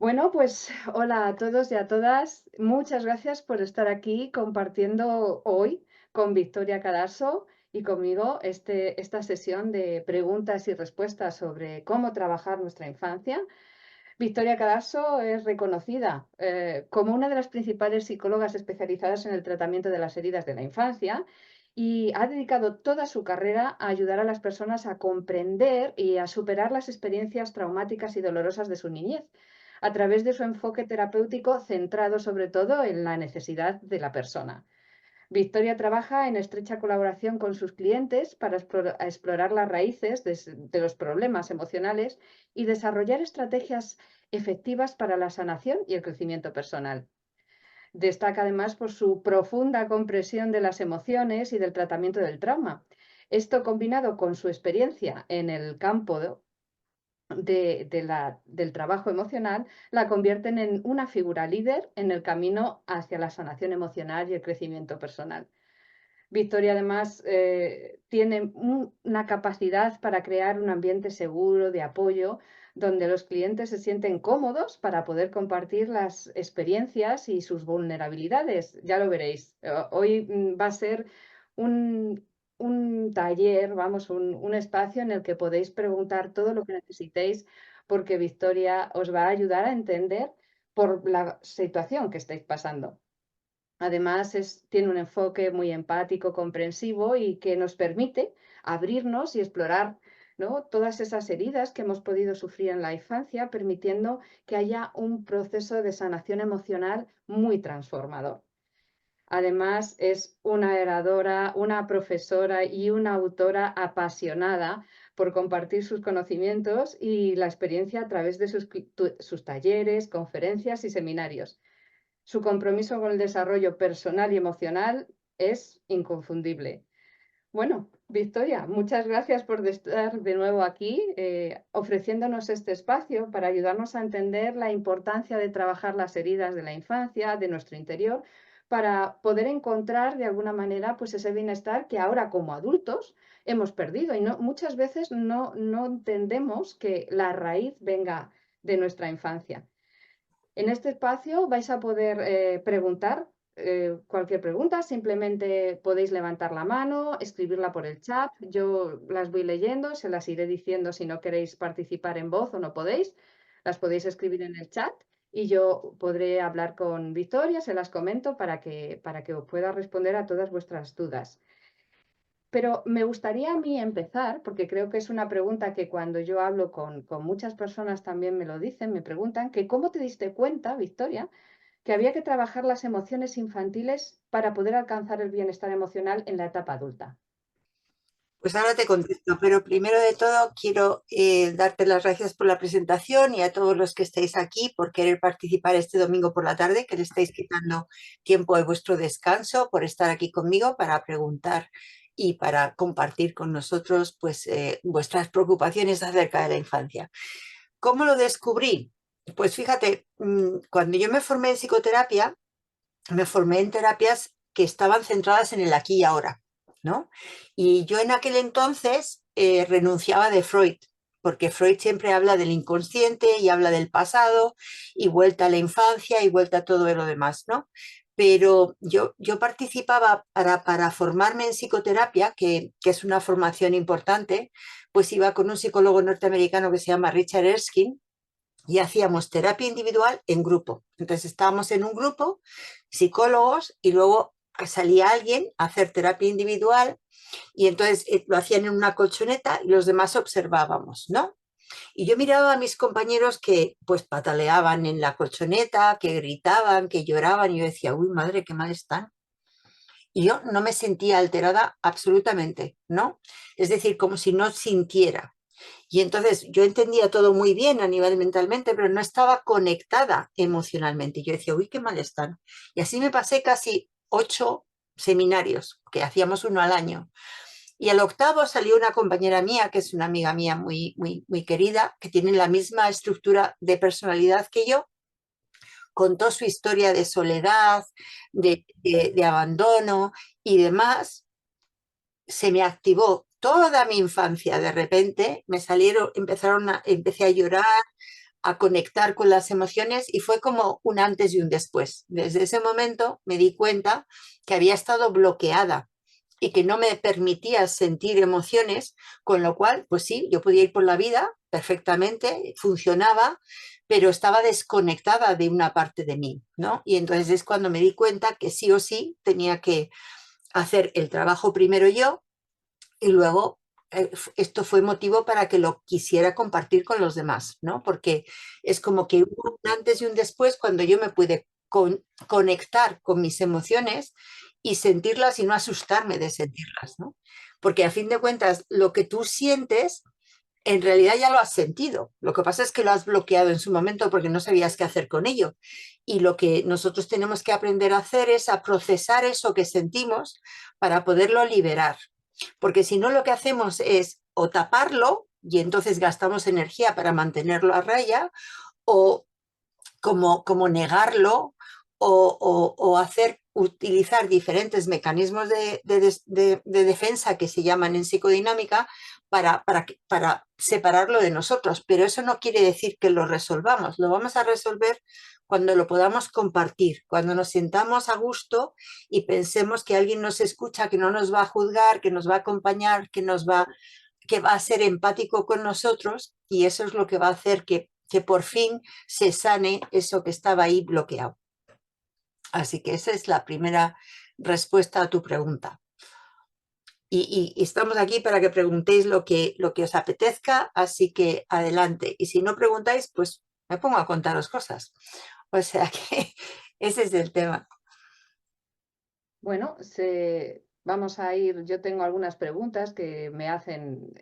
Bueno, pues hola a todos y a todas. Muchas gracias por estar aquí compartiendo hoy con Victoria Cadarso y conmigo esta sesión de preguntas y respuestas sobre cómo trabajar nuestra infancia. Victoria Cadarso es reconocida como una de las principales psicólogas especializadas en el tratamiento de las heridas de la infancia y ha dedicado toda su carrera a ayudar a las personas a comprender y a superar las experiencias traumáticas y dolorosas de su niñez a través de su enfoque terapéutico centrado sobre todo en la necesidad de la persona. Victoria trabaja en estrecha colaboración con sus clientes para explorar las raíces de los problemas emocionales y desarrollar estrategias efectivas para la sanación y el crecimiento personal. Destaca además por su profunda comprensión de las emociones y del tratamiento del trauma. Esto combinado con su experiencia en el campo del trabajo emocional, la convierten en una figura líder en el camino hacia la sanación emocional y el crecimiento personal. Victoria además tiene una capacidad para crear un ambiente seguro de apoyo donde los clientes se sienten cómodos para poder compartir las experiencias y sus vulnerabilidades. Ya lo veréis. Hoy va a ser un, un taller, vamos, un espacio en el que podéis preguntar todo lo que necesitéis porque Victoria os va a ayudar a entender por la situación que estáis pasando. Además, tiene un enfoque muy empático, comprensivo y que nos permite abrirnos y explorar, ¿no?, todas esas heridas que hemos podido sufrir en la infancia, permitiendo que haya un proceso de sanación emocional muy transformador. Además, es una oradora, una profesora y una autora apasionada por compartir sus conocimientos y la experiencia a través de sus talleres, conferencias y seminarios. Su compromiso con el desarrollo personal y emocional es inconfundible. Bueno, Victoria, muchas gracias por estar de nuevo aquí, ofreciéndonos este espacio para ayudarnos a entender la importancia de trabajar las heridas de la infancia, de nuestro interior, para poder encontrar de alguna manera pues ese bienestar que ahora como adultos hemos perdido y muchas veces no entendemos que la raíz venga de nuestra infancia. En este espacio vais a poder preguntar cualquier pregunta, simplemente podéis levantar la mano, escribirla por el chat, yo las voy leyendo, se las iré diciendo si no queréis participar en voz o no podéis, las podéis escribir en el chat y yo podré hablar con Victoria, se las comento para que os pueda responder a todas vuestras dudas. Pero me gustaría a mí empezar, porque creo que es una pregunta que cuando yo hablo con muchas personas también me lo dicen, me preguntan, que ¿cómo te diste cuenta, Victoria, que había que trabajar las emociones infantiles para poder alcanzar el bienestar emocional en la etapa adulta? Pues ahora te contesto, pero primero de todo quiero darte las gracias por la presentación y a todos los que estáis aquí por querer participar este domingo por la tarde, que le estáis quitando tiempo de vuestro descanso, por estar aquí conmigo para preguntar y para compartir con nosotros pues, vuestras preocupaciones acerca de la infancia. ¿Cómo lo descubrí? Pues fíjate, cuando yo me formé en psicoterapia, me formé en terapias que estaban centradas en el aquí y ahora, ¿no? Y yo en aquel entonces renunciaba de Freud, porque Freud siempre habla del inconsciente y habla del pasado y vuelta a la infancia y vuelta a todo lo demás, ¿no? Pero yo participaba para formarme en psicoterapia, que es una formación importante, pues iba con un psicólogo norteamericano que se llama Richard Erskine, y hacíamos terapia individual en grupo. Entonces estábamos en un grupo, psicólogos, y luego salía alguien a hacer terapia individual y entonces lo hacían en una colchoneta y los demás observábamos, ¿no? Y yo miraba a mis compañeros que pues pataleaban en la colchoneta, que gritaban, que lloraban y yo decía, uy, madre, qué mal están. Y yo no me sentía alterada absolutamente, ¿no? Es decir, como si no sintiera. Y entonces yo entendía todo muy bien a nivel mentalmente, pero no estaba conectada emocionalmente. Y yo decía, uy, qué mal están. Y así me pasé casi 8 seminarios, que hacíamos uno al año. Y al octavo salió una compañera mía, que es una amiga mía muy, muy, muy querida, que tiene la misma estructura de personalidad que yo. Contó su historia de soledad, de abandono y demás. Se me activó toda mi infancia de repente, me salieron, empecé a llorar, a conectar con las emociones y fue como un antes y un después. Desde ese momento me di cuenta que había estado bloqueada y que no me permitía sentir emociones, con lo cual, pues sí, yo podía ir por la vida perfectamente, funcionaba, pero estaba desconectada de una parte de mí, ¿no? Y entonces es cuando me di cuenta que sí o sí tenía que hacer el trabajo primero yo y luego esto fue motivo para que lo quisiera compartir con los demás, ¿no? Porque es como que hubo un antes y un después cuando yo me pude conectar con mis emociones y sentirlas y no asustarme de sentirlas, ¿no? Porque a fin de cuentas, lo que tú sientes, en realidad ya lo has sentido. Lo que pasa es que lo has bloqueado en su momento porque no sabías qué hacer con ello. Y lo que nosotros tenemos que aprender a hacer es a procesar eso que sentimos para poderlo liberar. Porque si no, lo que hacemos es o taparlo y entonces gastamos energía para mantenerlo a raya, o como negarlo o hacer utilizar diferentes mecanismos de defensa que se llaman en psicodinámica para separarlo de nosotros. Pero eso no quiere decir que lo resolvamos, lo vamos a resolver cuando lo podamos compartir, cuando nos sintamos a gusto y pensemos que alguien nos escucha, que no nos va a juzgar, que nos va a acompañar, que va a ser empático con nosotros, y eso es lo que va a hacer que por fin se sane eso que estaba ahí bloqueado. Así que esa es la primera respuesta a tu pregunta. Y estamos aquí para que preguntéis lo que os apetezca, así que adelante. Y si no preguntáis, pues me pongo a contaros cosas. O sea que ese es el tema. Bueno, vamos a ir, yo tengo algunas preguntas que me hacen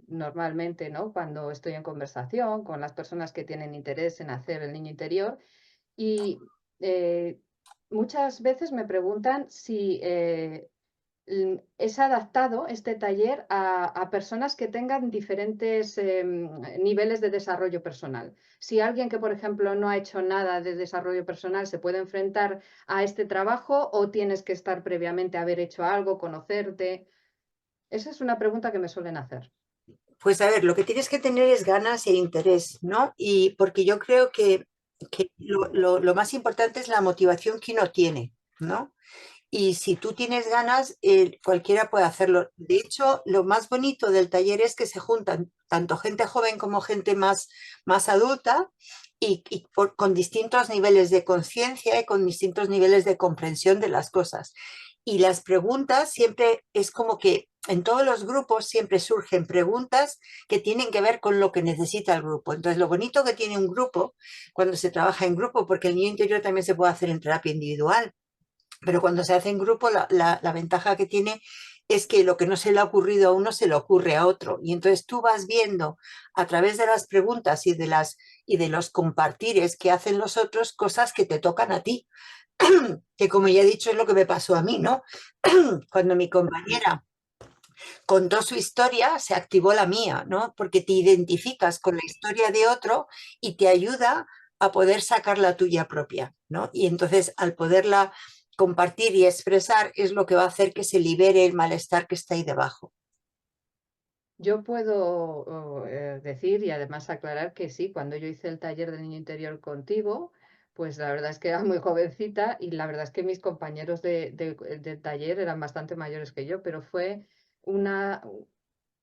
normalmente, ¿no? Cuando estoy en conversación con las personas que tienen interés en hacer el niño interior y eh, muchas veces me preguntan si es adaptado este taller a personas que tengan diferentes niveles de desarrollo personal. Si alguien que, por ejemplo, no ha hecho nada de desarrollo personal se puede enfrentar a este trabajo o tienes que estar previamente a haber hecho algo, conocerte. Esa es una pregunta que me suelen hacer. Pues a ver, lo que tienes que tener es ganas e interés, ¿no? Y porque yo creo que lo más importante es la motivación que uno tiene, ¿no? Y si tú tienes ganas, cualquiera puede hacerlo. De hecho, lo más bonito del taller es que se juntan tanto gente joven como gente más adulta con distintos niveles de conciencia y con distintos niveles de comprensión de las cosas. Y las preguntas siempre es como que en todos los grupos siempre surgen preguntas que tienen que ver con lo que necesita el grupo. Entonces, lo bonito que tiene un grupo cuando se trabaja en grupo, porque el niño interior también se puede hacer en terapia individual, pero cuando se hace en grupo, la ventaja que tiene es que lo que no se le ha ocurrido a uno se le ocurre a otro. Y entonces tú vas viendo a través de las preguntas y de los compartires que hacen los otros cosas que te tocan a ti. Que como ya he dicho es lo que me pasó a mí, ¿no? Cuando mi compañera contó su historia, se activó la mía, ¿no? Porque te identificas con la historia de otro y te ayuda a poder sacar la tuya propia, ¿no? Y entonces al poderla compartir y expresar es lo que va a hacer que se libere el malestar que está ahí debajo. Yo puedo decir y además aclarar que sí, cuando yo hice el taller de niño interior contigo, pues la verdad es que era muy jovencita y la verdad es que mis compañeros del taller eran bastante mayores que yo, pero fue una,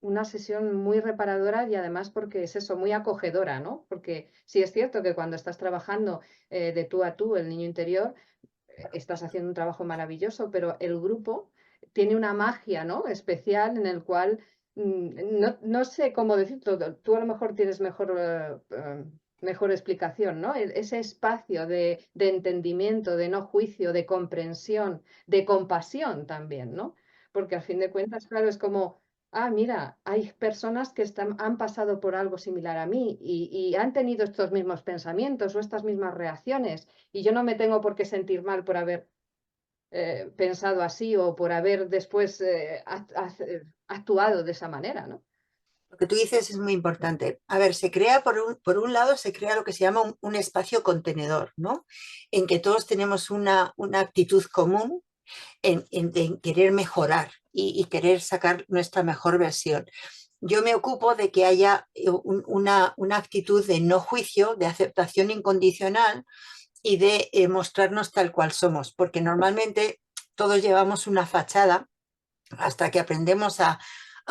una sesión muy reparadora y además porque es eso, muy acogedora, ¿no? Porque sí es cierto que cuando estás trabajando de tú a tú el niño interior, estás haciendo un trabajo maravilloso, pero el grupo tiene una magia, ¿no? Especial en el cual no sé cómo decirlo, tú a lo mejor tienes mejor explicación, ¿no? Ese espacio de entendimiento, de no juicio, de comprensión, de compasión también, ¿no? Porque al fin de cuentas, claro, es como, ah, mira, hay personas que han pasado por algo similar a mí y han tenido estos mismos pensamientos o estas mismas reacciones y yo no me tengo por qué sentir mal por haber pensado así o por haber después actuado de esa manera, ¿no? Lo que tú dices es muy importante. A ver, se crea, por un lado, se crea lo que se llama un espacio contenedor, ¿no? En que todos tenemos una actitud común en querer mejorar y querer sacar nuestra mejor versión. yo me ocupo de que haya una actitud de no juicio, de aceptación incondicional y de mostrarnos tal cual somos, porque normalmente todos llevamos una fachada hasta que aprendemos a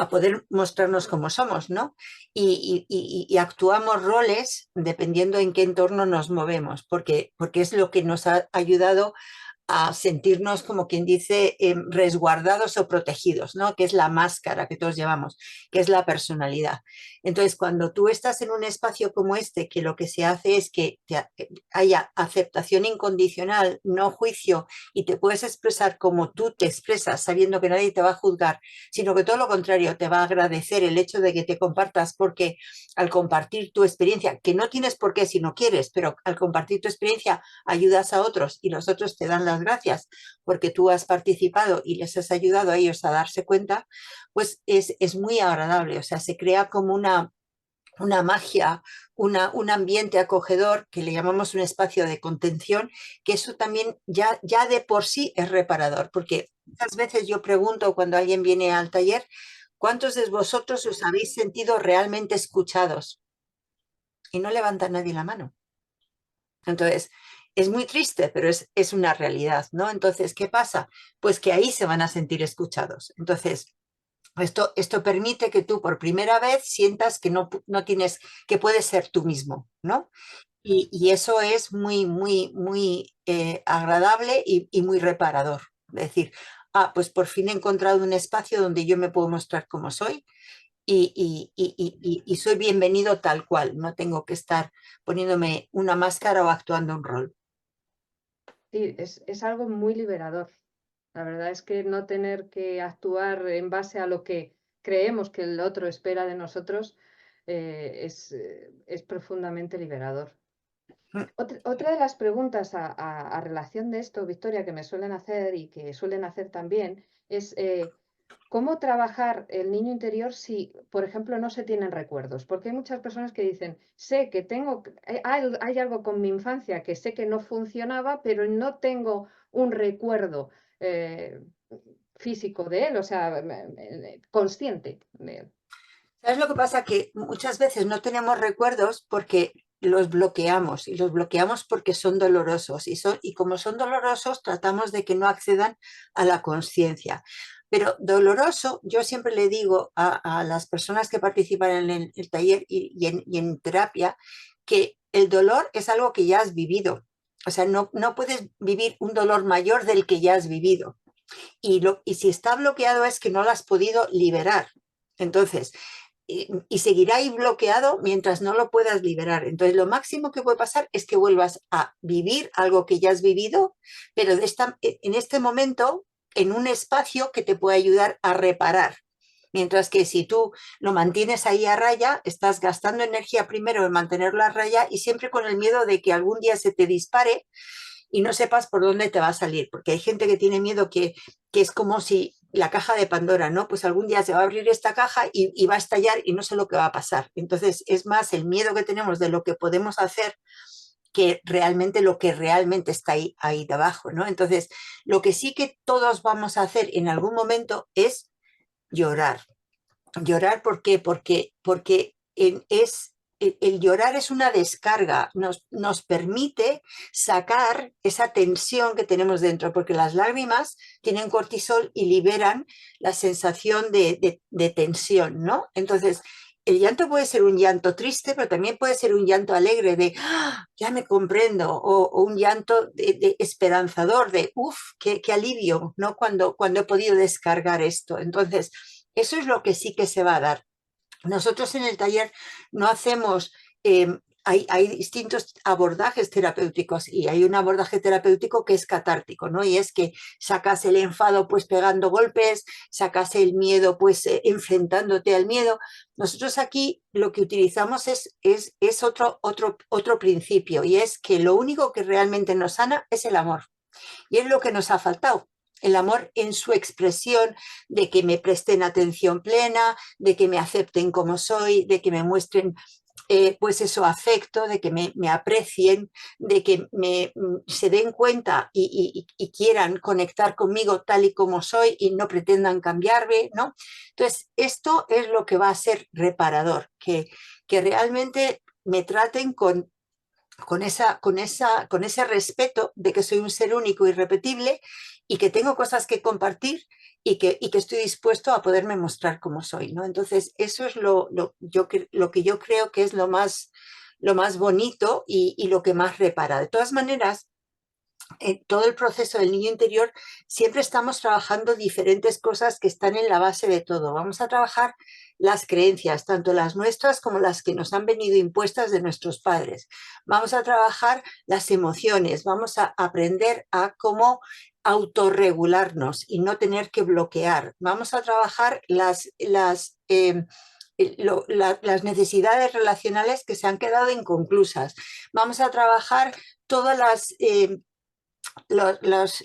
poder mostrarnos como somos, ¿no? Y actuamos roles dependiendo en qué entorno nos movemos, porque es lo que nos ha ayudado a sentirnos, como quien dice, resguardados o protegidos, ¿no? Que es la máscara que todos llevamos, que es la personalidad. Entonces, cuando tú estás en un espacio como este, que lo que se hace es que haya aceptación incondicional, no juicio, y te puedes expresar como tú te expresas, sabiendo que nadie te va a juzgar, sino que todo lo contrario, te va a agradecer el hecho de que te compartas, porque al compartir tu experiencia, que no tienes por qué si no quieres, pero al compartir tu experiencia ayudas a otros y los otros te dan las gracias porque tú has participado y les has ayudado a ellos a darse cuenta, pues es muy agradable. O sea, se crea como una magia, un ambiente acogedor que le llamamos un espacio de contención, que eso también ya de por sí es reparador, porque muchas veces yo pregunto cuando alguien viene al taller, ¿cuántos de vosotros os habéis sentido realmente escuchados? Y no levanta nadie la mano. Entonces, es muy triste, pero es una realidad, ¿no? Entonces, ¿qué pasa? Pues que ahí se van a sentir escuchados. Entonces, esto permite que tú por primera vez sientas que no tienes, que puedes ser tú mismo, ¿no? Y eso es muy, muy, muy agradable y muy reparador. Es decir, pues por fin he encontrado un espacio donde yo me puedo mostrar como soy y soy bienvenido tal cual. No tengo que estar poniéndome una máscara o actuando un rol. Sí, es algo muy liberador. La verdad es que no tener que actuar en base a lo que creemos que el otro espera de nosotros es profundamente liberador. Otra de las preguntas a relación de esto, Victoria, que me suelen hacer y que suelen hacer también, es cómo trabajar el niño interior si, por ejemplo, no se tienen recuerdos. Porque hay muchas personas que dicen, sé que hay algo con mi infancia que sé que no funcionaba, pero no tengo un recuerdo eh, físico de él, o sea, consciente de él. ¿Sabes lo que pasa? Que muchas veces no tenemos recuerdos porque los bloqueamos y los bloqueamos porque son dolorosos y como son dolorosos tratamos de que no accedan a la conciencia. Pero doloroso, yo siempre le digo a las personas que participan en el taller y en terapia que el dolor es algo que ya has vivido. O sea, no puedes vivir un dolor mayor del que ya has vivido. Y si está bloqueado es que no lo has podido liberar. Entonces, y seguirá ahí bloqueado mientras no lo puedas liberar. Entonces, lo máximo que puede pasar es que vuelvas a vivir algo que ya has vivido, pero en este momento, en un espacio que te puede ayudar a reparar. Mientras que si tú lo mantienes ahí a raya, estás gastando energía primero en mantenerlo a raya y siempre con el miedo de que algún día se te dispare y no sepas por dónde te va a salir, porque hay gente que tiene miedo que es como si la caja de Pandora, ¿no? Pues algún día se va a abrir esta caja y va a estallar y no sé lo que va a pasar. Entonces es más el miedo que tenemos de lo que podemos hacer que realmente lo que realmente está ahí debajo, ¿no? Entonces, lo que sí que todos vamos a hacer en algún momento es llorar. Llorar, ¿por qué? Porque el llorar es una descarga, nos permite sacar esa tensión que tenemos dentro, porque las lágrimas tienen cortisol y liberan la sensación de tensión, ¿no? Entonces, el llanto puede ser un llanto triste, pero también puede ser un llanto alegre de, ¡ah, ya me comprendo! O un llanto de esperanzador, de, uff, qué alivio, ¿no? Cuando he podido descargar esto. Entonces, eso es lo que sí que se va a dar. Nosotros en el taller no hacemos, hay distintos abordajes terapéuticos y hay un abordaje terapéutico que es catártico, ¿no? Y es que sacas el enfado pues pegando golpes, sacas el miedo pues enfrentándote al miedo. Nosotros aquí lo que utilizamos es otro principio y es que lo único que realmente nos sana es el amor. Y es lo que nos ha faltado. El amor en su expresión de que me presten atención plena, de que me acepten como soy, de que me muestren pues eso, afecto, de que me aprecien, de que se den cuenta y quieran conectar conmigo tal y como soy y no pretendan cambiarme, ¿no? Entonces, esto es lo que va a ser reparador, que realmente me traten con ese respeto de que soy un ser único y irrepetible y que tengo cosas que compartir y que estoy dispuesto a poderme mostrar como soy, ¿no? Entonces, eso es lo que yo creo que es lo más bonito y lo que más repara. De todas maneras, en todo el proceso del niño interior siempre estamos trabajando diferentes cosas que están en la base de todo. Vamos a trabajar las creencias, tanto las nuestras como las que nos han venido impuestas de nuestros padres. Vamos a trabajar las emociones, vamos a aprender a cómo autorregularnos y no tener que bloquear. Vamos a trabajar las necesidades relacionales que se han quedado inconclusas. Vamos a trabajar todas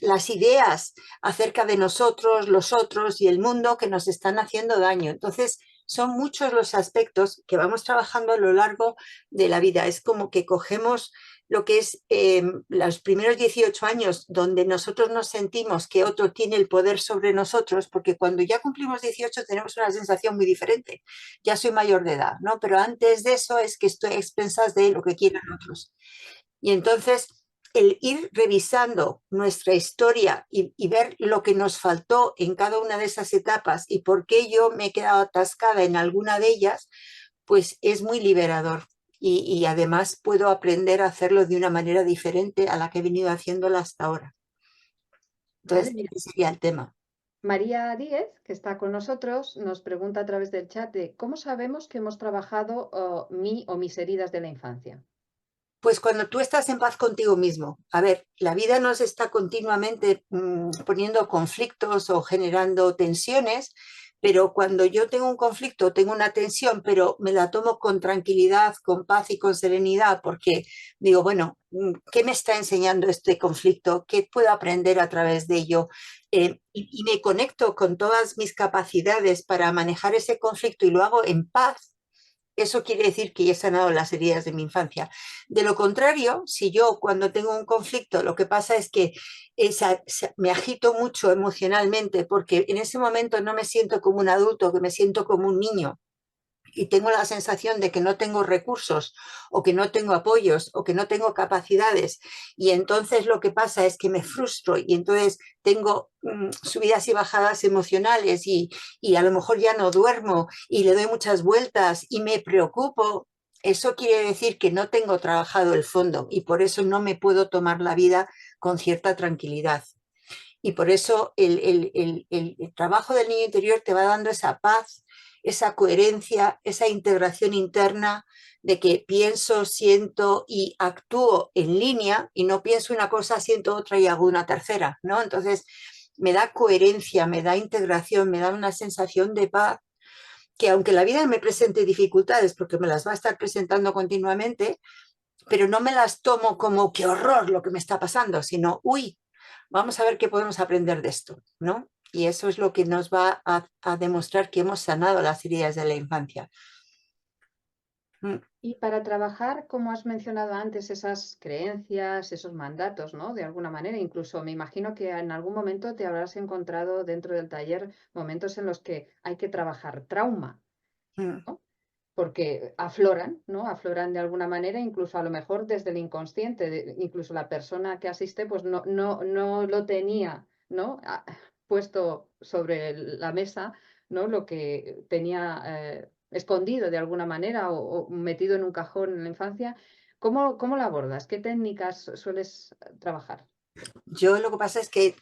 las ideas acerca de nosotros, los otros y el mundo que nos están haciendo daño. Entonces, son muchos los aspectos que vamos trabajando a lo largo de la vida. Es como que cogemos lo que es los primeros 18 años donde nosotros nos sentimos que otro tiene el poder sobre nosotros, porque cuando ya cumplimos 18 tenemos una sensación muy diferente. Ya soy mayor de edad, ¿no? Pero antes de eso es que estoy a expensas de lo que quieran otros. Y entonces el ir revisando nuestra historia y ver lo que nos faltó en cada una de esas etapas y por qué yo me he quedado atascada en alguna de ellas, pues es muy liberador. Y además puedo aprender a hacerlo de una manera diferente a la que he venido haciéndola hasta ahora. Vale, Entonces, mira. ese sería el tema. María Díez, que está con nosotros, nos pregunta a través del chat de cómo sabemos que hemos trabajado mi o mis heridas de la infancia. Pues cuando tú estás en paz contigo mismo, a ver, la vida nos está continuamente poniendo conflictos o generando tensiones, pero cuando yo tengo un conflicto, tengo una tensión, pero me la tomo con tranquilidad, con paz y con serenidad, porque digo, bueno, ¿qué me está enseñando este conflicto? ¿Qué puedo aprender a través de ello? Y me conecto con todas mis capacidades para manejar ese conflicto y lo hago en paz. Eso quiere decir que ya he sanado las heridas de mi infancia. De lo contrario, si yo cuando tengo un conflicto lo que pasa es que me agito mucho emocionalmente porque en ese momento no me siento como un adulto, que me siento como un niño y tengo la sensación de que no tengo recursos o que no tengo apoyos o que no tengo capacidades y entonces lo que pasa es que me frustro y entonces tengo subidas y bajadas emocionales y a lo mejor ya no duermo y le doy muchas vueltas y me preocupo. Eso quiere decir que no tengo trabajado el fondo y por eso no me puedo tomar la vida con cierta tranquilidad. Y por eso el trabajo del niño interior te va dando esa paz, esa coherencia, esa integración interna de que pienso, siento y actúo en línea y no pienso una cosa, siento otra y hago una tercera, ¿no? Entonces me da coherencia, me da integración, me da una sensación de paz que aunque la vida me presente dificultades, porque me las va a estar presentando continuamente, pero no me las tomo como qué horror lo que me está pasando, sino, uy, vamos a ver qué podemos aprender de esto, ¿no? Y eso es lo que nos va a demostrar que hemos sanado las heridas de la infancia. Y para trabajar, como has mencionado antes, esas creencias, esos mandatos, ¿no? De alguna manera, incluso me imagino que en algún momento te habrás encontrado dentro del taller momentos en los que hay que trabajar trauma, Mm. ¿no? Porque afloran, ¿no? Afloran de alguna manera, incluso a lo mejor desde el inconsciente, incluso la persona que asiste pues no lo tenía, ¿no? Puesto sobre la mesa, ¿no? Lo que tenía escondido de alguna manera o metido en un cajón en la infancia. ¿Cómo lo abordas? ¿Qué técnicas sueles trabajar? Yo lo que pasa es que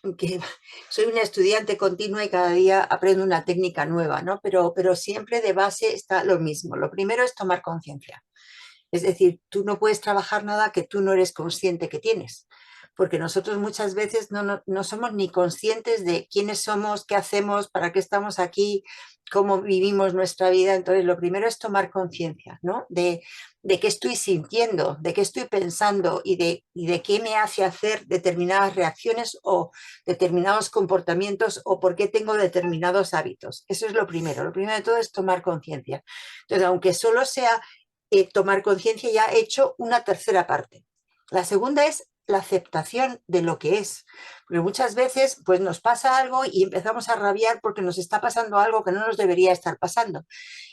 soy una estudiante continua y cada día aprendo una técnica nueva, ¿no? Pero siempre de base está lo mismo. Lo primero es tomar conciencia. Es decir, tú no puedes trabajar nada que tú no eres consciente que tienes, porque nosotros muchas veces no somos ni conscientes de quiénes somos, qué hacemos, para qué estamos aquí, cómo vivimos nuestra vida. Entonces, lo primero es tomar conciencia, ¿no? De qué estoy sintiendo, de qué estoy pensando y de qué me hace hacer determinadas reacciones o determinados comportamientos o por qué tengo determinados hábitos. Eso es lo primero. Lo primero de todo es tomar conciencia. Entonces, aunque solo sea tomar conciencia, ya he hecho una tercera parte. La segunda es la aceptación de lo que es. Porque muchas veces pues nos pasa algo y empezamos a rabiar porque nos está pasando algo que no nos debería estar pasando.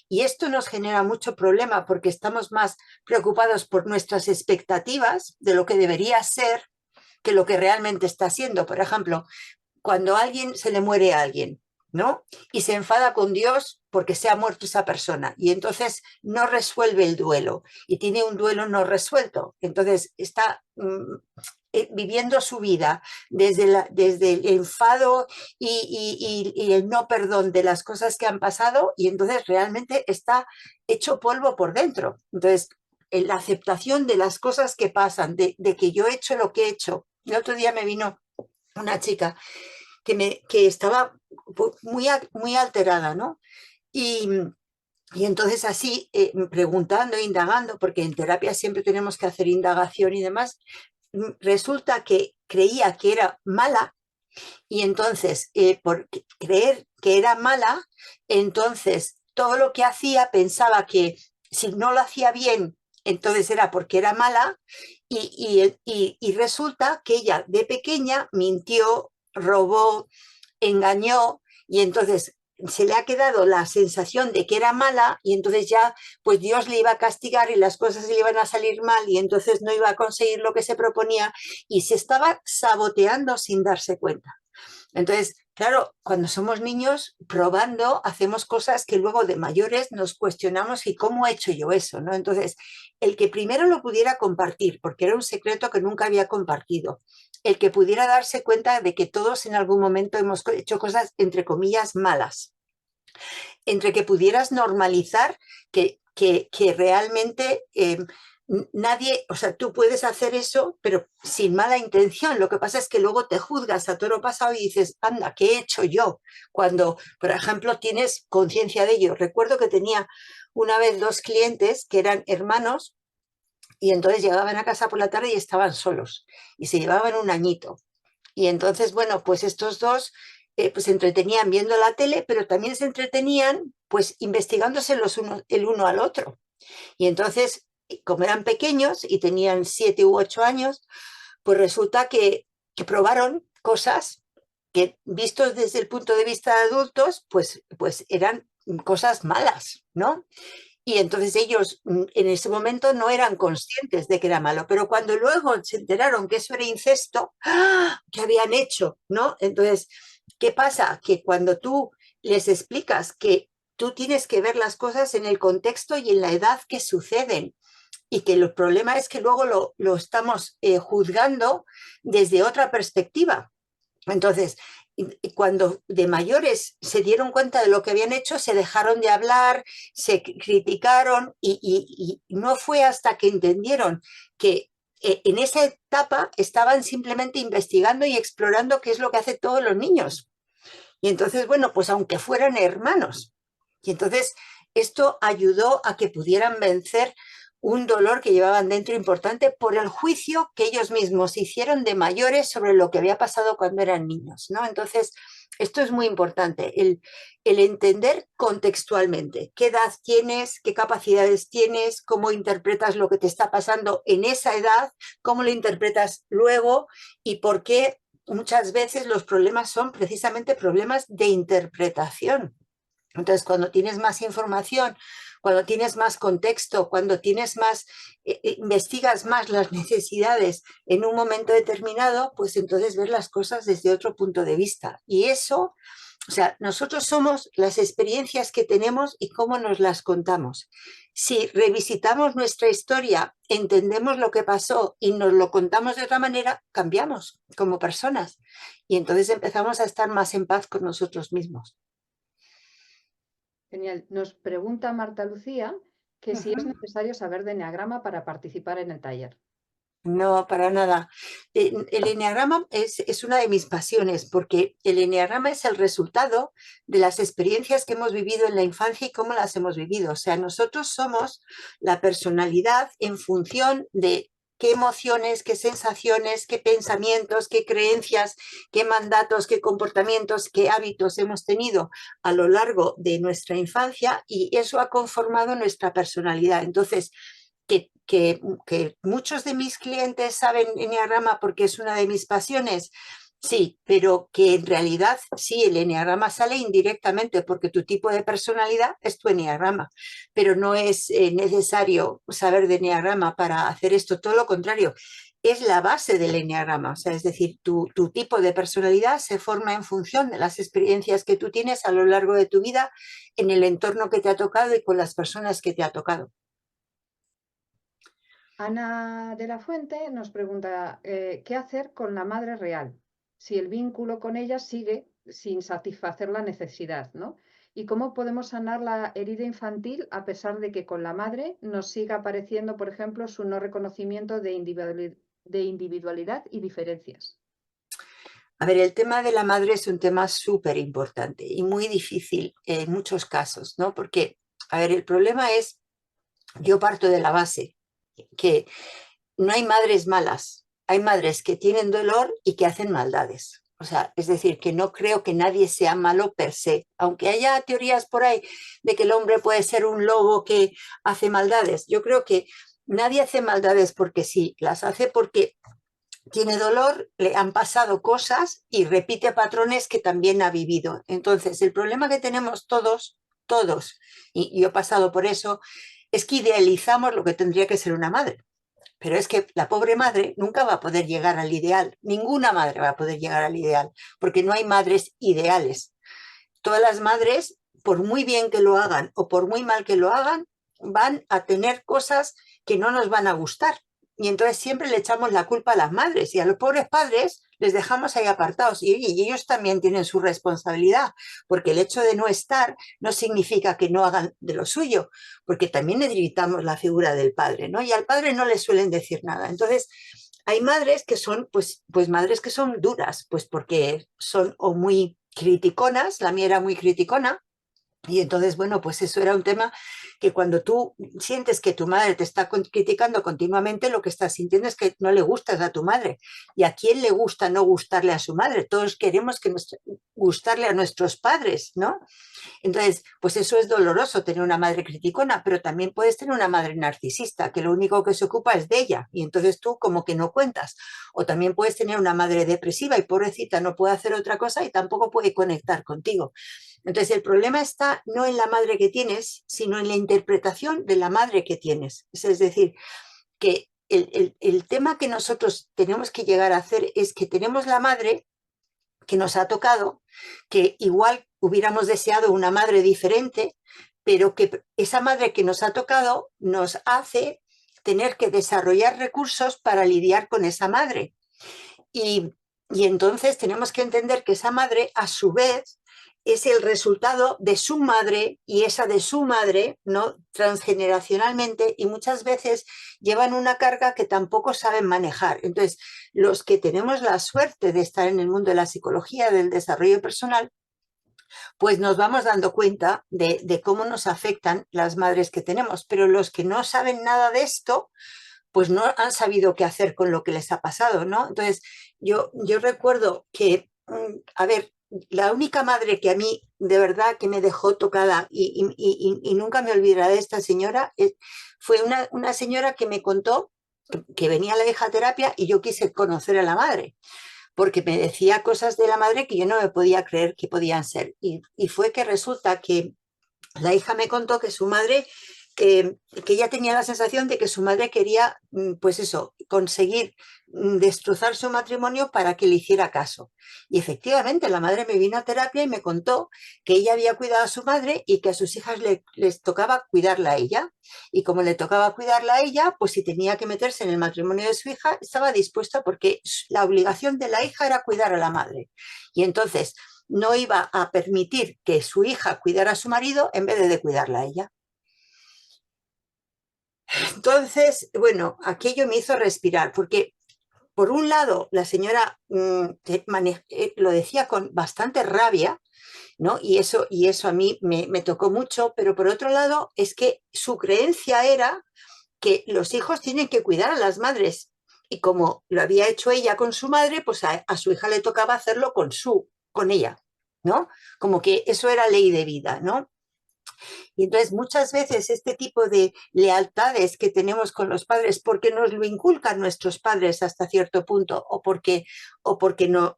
Y esto nos genera mucho problema porque estamos más preocupados por nuestras expectativas de lo que debería ser que lo que realmente está siendo. Por ejemplo, cuando a alguien se le muere a alguien, ¿no? Y se enfada con Dios porque se ha muerto esa persona y entonces no resuelve el duelo y tiene un duelo no resuelto. Entonces está viviendo su vida desde el enfado y el no perdón de las cosas que han pasado y entonces realmente está hecho polvo por dentro. Entonces, en la aceptación de las cosas que pasan, de que yo he hecho lo que he hecho. El otro día me vino una chica que estaba muy alterada, ¿no? Y, y entonces así, preguntando, indagando, porque en terapia siempre tenemos que hacer indagación y demás, resulta que creía que era mala y entonces, por creer que era mala, entonces todo lo que hacía pensaba que si no lo hacía bien, entonces era porque era mala y resulta que ella de pequeña mintió, robó, engañó y entonces se le ha quedado la sensación de que era mala y entonces ya pues Dios le iba a castigar y las cosas le iban a salir mal y entonces no iba a conseguir lo que se proponía y se estaba saboteando sin darse cuenta. Entonces, claro, cuando somos niños, probando, hacemos cosas que luego de mayores nos cuestionamos y cómo he hecho yo eso, ¿no? Entonces, el que primero lo pudiera compartir, porque era un secreto que nunca había compartido, el que pudiera darse cuenta de que todos en algún momento hemos hecho cosas, entre comillas, malas, entre que pudieras normalizar que realmente nadie, o sea, tú puedes hacer eso, pero sin mala intención. Lo que pasa es que luego te juzgas a toro pasado y dices, anda, ¿qué he hecho yo? Cuando, por ejemplo, tienes conciencia de ello. Recuerdo que tenía una vez dos clientes que eran hermanos y entonces llegaban a casa por la tarde y estaban solos y se llevaban un añito. Y entonces, bueno, pues estos dos pues se entretenían viendo la tele, pero también se entretenían pues investigándose el uno al otro. Y entonces, como eran pequeños y tenían 7 u 8 años, pues resulta que probaron cosas que vistos desde el punto de vista de adultos, pues eran cosas malas, ¿no? Y entonces ellos en ese momento no eran conscientes de que era malo, pero cuando luego se enteraron que eso era incesto, ¡ah! ¿Qué habían hecho? ¿No? Entonces, ¿qué pasa? Que cuando tú les explicas que tú tienes que ver las cosas en el contexto y en la edad que suceden y que el problema es que luego lo estamos juzgando desde otra perspectiva. Entonces, cuando de mayores se dieron cuenta de lo que habían hecho, se dejaron de hablar, se criticaron y no fue hasta que entendieron que en esa etapa estaban simplemente investigando y explorando qué es lo que hacen todos los niños. Y entonces, bueno, pues aunque fueran hermanos. Y entonces esto ayudó a que pudieran vencer un dolor que llevaban dentro importante por el juicio que ellos mismos hicieron de mayores sobre lo que había pasado cuando eran niños, ¿no? Entonces, esto es muy importante, el entender contextualmente qué edad tienes, qué capacidades tienes, cómo interpretas lo que te está pasando en esa edad, cómo lo interpretas luego y por qué muchas veces los problemas son precisamente problemas de interpretación. Entonces, cuando tienes más información, cuando tienes más contexto, cuando tienes más, investigas más las necesidades en un momento determinado, pues entonces ves las cosas desde otro punto de vista. Y eso, o sea, nosotros somos las experiencias que tenemos y cómo nos las contamos. Si revisitamos nuestra historia, entendemos lo que pasó y nos lo contamos de otra manera, cambiamos como personas. Y entonces empezamos a estar más en paz con nosotros mismos. Genial. Nos pregunta Marta Lucía que si es Ujú. necesario saber de eneagrama para participar en el taller. No, para nada. El eneagrama es una de mis pasiones porque el eneagrama es el resultado de las experiencias que hemos vivido en la infancia y cómo las hemos vivido. O sea, nosotros somos la personalidad en función de qué emociones, qué sensaciones, qué pensamientos, qué creencias, qué mandatos, qué comportamientos, qué hábitos hemos tenido a lo largo de nuestra infancia y eso ha conformado nuestra personalidad. Entonces, que muchos de mis clientes saben eneagrama porque es una de mis pasiones. Sí, pero que en realidad sí, el eneagrama sale indirectamente porque tu tipo de personalidad es tu eneagrama, pero no es necesario saber de eneagrama para hacer esto, todo lo contrario, es la base del eneagrama, o sea, es decir, tu tipo de personalidad se forma en función de las experiencias que tú tienes a lo largo de tu vida, en el entorno que te ha tocado y con las personas que te ha tocado. Ana de la Fuente nos pregunta, ¿qué hacer con la madre real? Si el vínculo con ella sigue sin satisfacer la necesidad, ¿no? ¿Y cómo podemos sanar la herida infantil a pesar de que con la madre nos siga apareciendo, por ejemplo, su no reconocimiento de individualidad y diferencias? A ver, el tema de la madre es un tema súper importante y muy difícil en muchos casos, ¿no? Porque, a ver, el problema es, yo parto de la base, que no hay madres malas, hay madres que tienen dolor y que hacen maldades. O sea, es decir, que no creo que nadie sea malo per se, aunque haya teorías por ahí de que el hombre puede ser un lobo que hace maldades. Yo creo que nadie hace maldades porque sí, las hace porque tiene dolor, le han pasado cosas y repite patrones que también ha vivido. Entonces, el problema que tenemos todos, y yo he pasado por eso, es que idealizamos lo que tendría que ser una madre. Pero es que la pobre madre nunca va a poder llegar al ideal. Ninguna madre va a poder llegar al ideal, porque no hay madres ideales. Todas las madres, por muy bien que lo hagan o por muy mal que lo hagan, van a tener cosas que no nos van a gustar. Y entonces siempre le echamos la culpa a las madres y a los pobres padres les dejamos ahí apartados. Y ellos también tienen su responsabilidad, porque el hecho de no estar no significa que no hagan de lo suyo, porque también necesitamos la figura del padre, ¿no? Y al padre no le suelen decir nada. Entonces, hay madres que son, pues madres que son duras, pues porque son o muy criticonas, la mía era muy criticona, y entonces, bueno, pues eso era un tema que cuando tú sientes que tu madre te está criticando continuamente, lo que estás sintiendo es que no le gustas a tu madre. ¿Y a quién le gusta no gustarle a su madre? Todos queremos que gustarle a nuestros padres, ¿no? Entonces, pues eso es doloroso, tener una madre criticona, pero también puedes tener una madre narcisista, que lo único que se ocupa es de ella, y entonces tú como que no cuentas. O también puedes tener una madre depresiva y pobrecita no puede hacer otra cosa y tampoco puede conectar contigo. Entonces, el problema está no en la madre que tienes, sino en la interpretación de la madre que tienes. Es decir, que el tema que nosotros tenemos que llegar a hacer es que tenemos la madre que nos ha tocado, que igual hubiéramos deseado una madre diferente, pero que esa madre que nos ha tocado nos hace tener que desarrollar recursos para lidiar con esa madre. Y, y entonces tenemos que entender que esa madre, a su vez, es el resultado de su madre y esa de su madre, ¿no? Transgeneracionalmente, y muchas veces llevan una carga que tampoco saben manejar. Entonces, los que tenemos la suerte de estar en el mundo de la psicología, del desarrollo personal, pues nos vamos dando cuenta de cómo nos afectan las madres que tenemos. Pero los que no saben nada de esto, pues no han sabido qué hacer con lo que les ha pasado, ¿no? Entonces, yo recuerdo que, a ver, la única madre que a mí de verdad que me dejó tocada y nunca me olvidaré de esta señora, fue una señora que me contó que venía a la hija terapia y yo quise conocer a la madre, porque me decía cosas de la madre que yo no me podía creer que podían ser. Y fue que resulta que la hija me contó que su madre, que ella tenía la sensación de que su madre quería, pues eso, conseguir destrozar su matrimonio para que le hiciera caso. Y efectivamente, la madre me vino a terapia y me contó que ella había cuidado a su madre y que a sus hijas les tocaba cuidarla a ella. Y como le tocaba cuidarla a ella, pues si tenía que meterse en el matrimonio de su hija, estaba dispuesta porque la obligación de la hija era cuidar a la madre. Y entonces no iba a permitir que su hija cuidara a su marido en vez de cuidarla a ella. Entonces, bueno, aquello me hizo respirar, porque por un lado la señora lo decía con bastante rabia, ¿no? Y eso a mí me tocó mucho, pero por otro lado es que su creencia era que los hijos tienen que cuidar a las madres. Y como lo había hecho ella con su madre, pues a su hija le tocaba hacerlo con ella, ¿no? Como que eso era ley de vida, ¿no? Y entonces muchas veces este tipo de lealtades que tenemos con los padres, porque nos lo inculcan nuestros padres hasta cierto punto, o porque no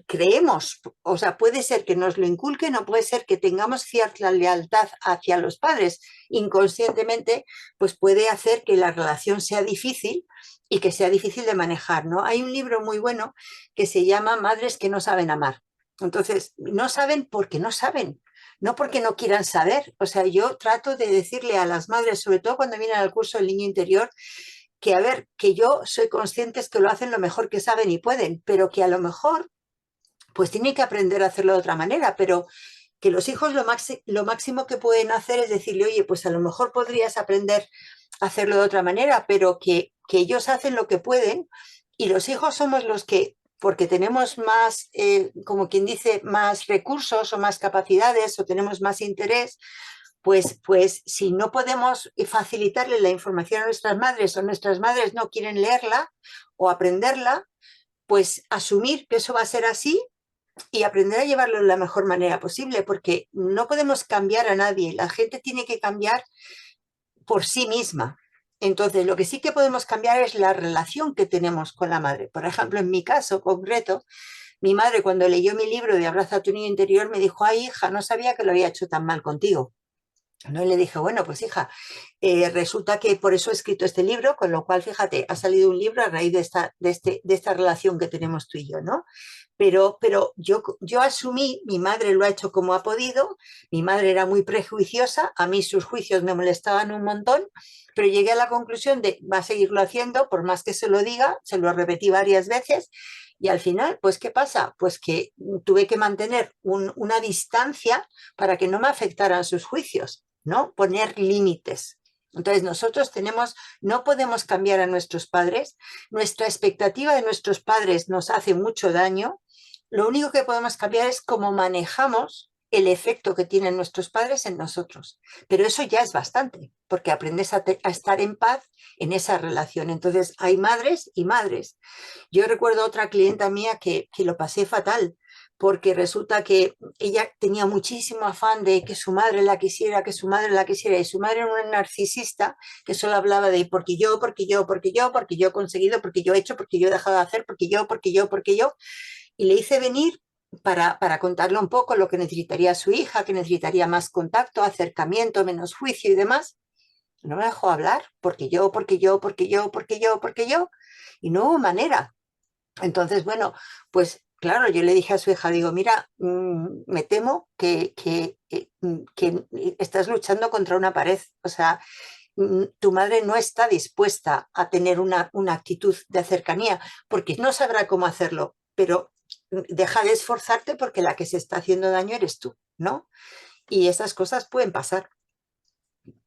creemos, o sea, puede ser que nos lo inculquen o puede ser que tengamos cierta lealtad hacia los padres inconscientemente, pues puede hacer que la relación sea difícil y que sea difícil de manejar, ¿no? Hay un libro muy bueno que se llama Madres que no saben amar. Entonces, no saben porque no saben, no porque no quieran saber. O sea, yo trato de decirle a las madres, sobre todo cuando vienen al curso del niño interior, que a ver, que yo soy consciente es que lo hacen lo mejor que saben y pueden, pero que a lo mejor pues tienen que aprender a hacerlo de otra manera, pero que los hijos lo máximo que pueden hacer es decirle, oye, pues a lo mejor podrías aprender a hacerlo de otra manera, pero que ellos hacen lo que pueden y los hijos somos los que, porque tenemos más, como quien dice, más recursos o más capacidades o tenemos más interés, pues si no podemos facilitarle la información a nuestras madres o nuestras madres no quieren leerla o aprenderla, pues asumir que eso va a ser así y aprender a llevarlo de la mejor manera posible, porque no podemos cambiar a nadie, la gente tiene que cambiar por sí misma. Entonces, lo que sí que podemos cambiar es la relación que tenemos con la madre. Por ejemplo, en mi caso concreto, mi madre cuando leyó mi libro de Abraza a tu niño interior me dijo, ay hija, no sabía que lo había hecho tan mal contigo. ¿No? Y le dije, bueno, pues hija, resulta que por eso he escrito este libro, con lo cual, fíjate, ha salido un libro a raíz de esta relación que tenemos tú y yo, ¿no? Pero yo asumí, mi madre lo ha hecho como ha podido, mi madre era muy prejuiciosa, a mí sus juicios me molestaban un montón, pero llegué a la conclusión de va a seguirlo haciendo, por más que se lo diga, se lo repetí varias veces, y al final, pues, ¿qué pasa? Pues que tuve que mantener una distancia para que no me afectaran sus juicios, ¿no? Poner límites. Entonces nosotros no podemos cambiar a nuestros padres, nuestra expectativa de nuestros padres nos hace mucho daño, lo único que podemos cambiar es cómo manejamos el efecto que tienen nuestros padres en nosotros. Pero eso ya es bastante, porque aprendes a estar en paz en esa relación. Entonces hay madres y madres. Yo recuerdo otra clienta mía que lo pasé fatal, porque resulta que ella tenía muchísimo afán de que su madre la quisiera, que su madre la quisiera, y su madre era una narcisista que solo hablaba de porque yo, porque yo, porque yo, porque yo he conseguido, porque yo he hecho, porque yo he dejado de hacer, porque yo, porque yo, porque yo, y le hice venir para contarle un poco lo que necesitaría su hija, que necesitaría más contacto, acercamiento, menos juicio y demás. No me dejó hablar, porque yo, porque yo, porque yo, porque yo, porque yo, y no hubo manera. Entonces, bueno, pues claro, yo le dije a su hija, digo, mira, me temo que estás luchando contra una pared. O sea, tu madre no está dispuesta a tener una actitud de cercanía porque no sabrá cómo hacerlo, pero deja de esforzarte porque la que se está haciendo daño eres tú, ¿no? Y esas cosas pueden pasar.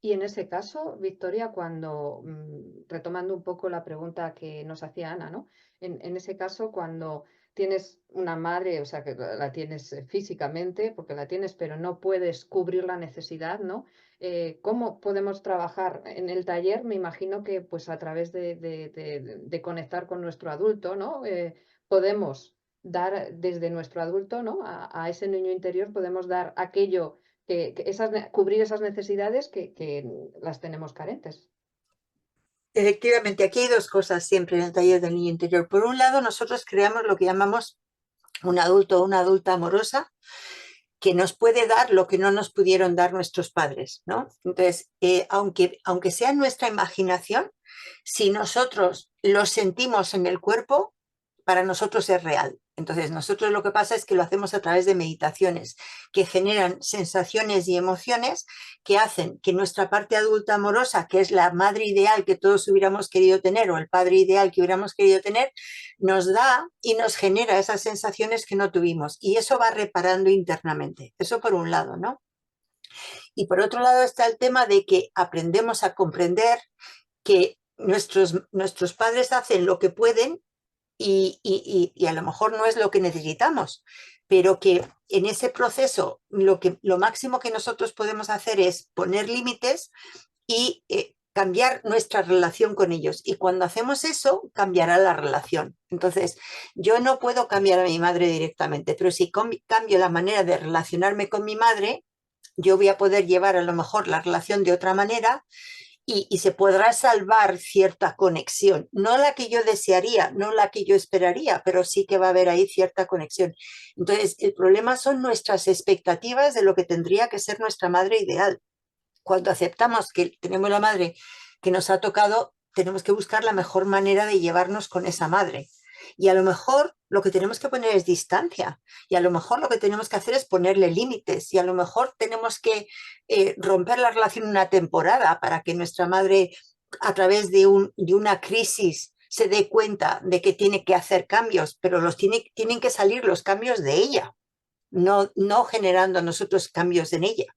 Y en ese caso, Victoria, cuando, retomando un poco la pregunta que nos hacía Ana, ¿no? En ese caso, cuando tienes una madre, o sea, que la tienes físicamente, porque la tienes, pero no puedes cubrir la necesidad, ¿no? ¿Cómo podemos trabajar en el taller? Me imagino que pues a través de conectar con nuestro adulto, ¿no? Podemos dar desde nuestro adulto, ¿no? A ese niño interior podemos dar aquello cubrir esas necesidades que las tenemos carentes. Efectivamente, aquí hay dos cosas siempre en el taller del niño interior. Por un lado, nosotros creamos lo que llamamos un adulto o una adulta amorosa que nos puede dar lo que no nos pudieron dar nuestros padres, ¿no? Entonces, aunque sea nuestra imaginación, si nosotros lo sentimos en el cuerpo, para nosotros es real. Entonces, nosotros lo que pasa es que lo hacemos a través de meditaciones que generan sensaciones y emociones que hacen que nuestra parte adulta amorosa, que es la madre ideal que todos hubiéramos querido tener o el padre ideal que hubiéramos querido tener, nos da y nos genera esas sensaciones que no tuvimos. Y eso va reparando internamente. Eso por un lado, ¿no? Y por otro lado está el tema de que aprendemos a comprender que nuestros padres hacen lo que pueden y a lo mejor no es lo que necesitamos, pero que en ese proceso lo máximo que nosotros podemos hacer es poner límites y cambiar nuestra relación con ellos. Y cuando hacemos eso, cambiará la relación. Entonces, yo no puedo cambiar a mi madre directamente, pero si cambio la manera de relacionarme con mi madre, yo voy a poder llevar a lo mejor la relación de otra manera y se podrá salvar cierta conexión. No la que yo desearía, no la que yo esperaría, pero sí que va a haber ahí cierta conexión. Entonces, el problema son nuestras expectativas de lo que tendría que ser nuestra madre ideal. Cuando aceptamos que tenemos la madre que nos ha tocado, tenemos que buscar la mejor manera de llevarnos con esa madre. Y a lo mejor lo que tenemos que poner es distancia. Y a lo mejor lo que tenemos que hacer es ponerle límites. Y a lo mejor tenemos que romper la relación una temporada para que nuestra madre, a través de una crisis, se dé cuenta de que tiene que hacer cambios, pero tienen que salir los cambios de ella, no generando nosotros cambios en ella.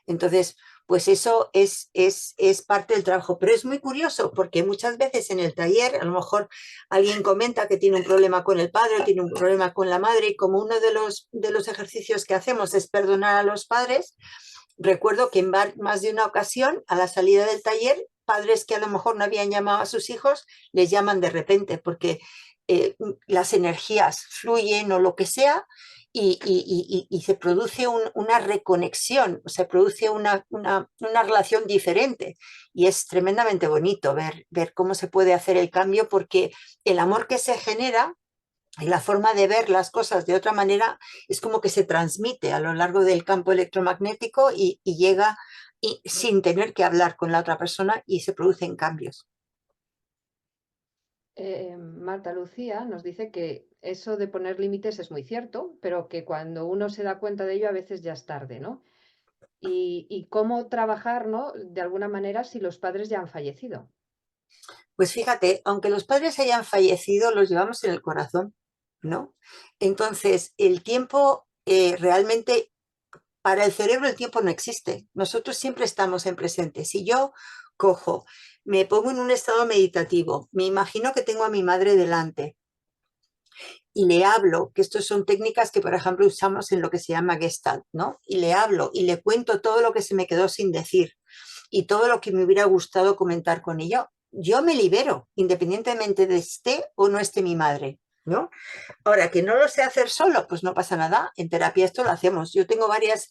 Entonces, pues eso es parte del trabajo. Pero es muy curioso porque muchas veces en el taller a lo mejor alguien comenta que tiene un problema con el padre, tiene un problema con la madre y como uno de los ejercicios que hacemos es perdonar a los padres, recuerdo que en más de una ocasión a la salida del taller, padres que a lo mejor no habían llamado a sus hijos, les llaman de repente porque las energías fluyen o lo que sea y se produce una reconexión, se produce una relación diferente y es tremendamente bonito ver cómo se puede hacer el cambio porque el amor que se genera y la forma de ver las cosas de otra manera es como que se transmite a lo largo del campo electromagnético y llega sin tener que hablar con la otra persona y se producen cambios. Marta Lucía nos dice que eso de poner límites es muy cierto, pero que cuando uno se da cuenta de ello a veces ya es tarde, ¿no? Y cómo trabajar, ¿no? De alguna manera si los padres ya han fallecido. Pues fíjate, aunque los padres hayan fallecido, los llevamos en el corazón, ¿no? Entonces, el tiempo realmente, para el cerebro el tiempo no existe. Nosotros siempre estamos en presente. Si yo cojo, me pongo en un estado meditativo, me imagino que tengo a mi madre delante y le hablo, que estas son técnicas que, por ejemplo, usamos en lo que se llama Gestalt, ¿no? Y le hablo y le cuento todo lo que se me quedó sin decir y todo lo que me hubiera gustado comentar con ella, yo me libero, independientemente de esté o no esté mi madre, ¿no? Ahora, que no lo sé hacer solo, pues no pasa nada. En terapia esto lo hacemos. Yo tengo varias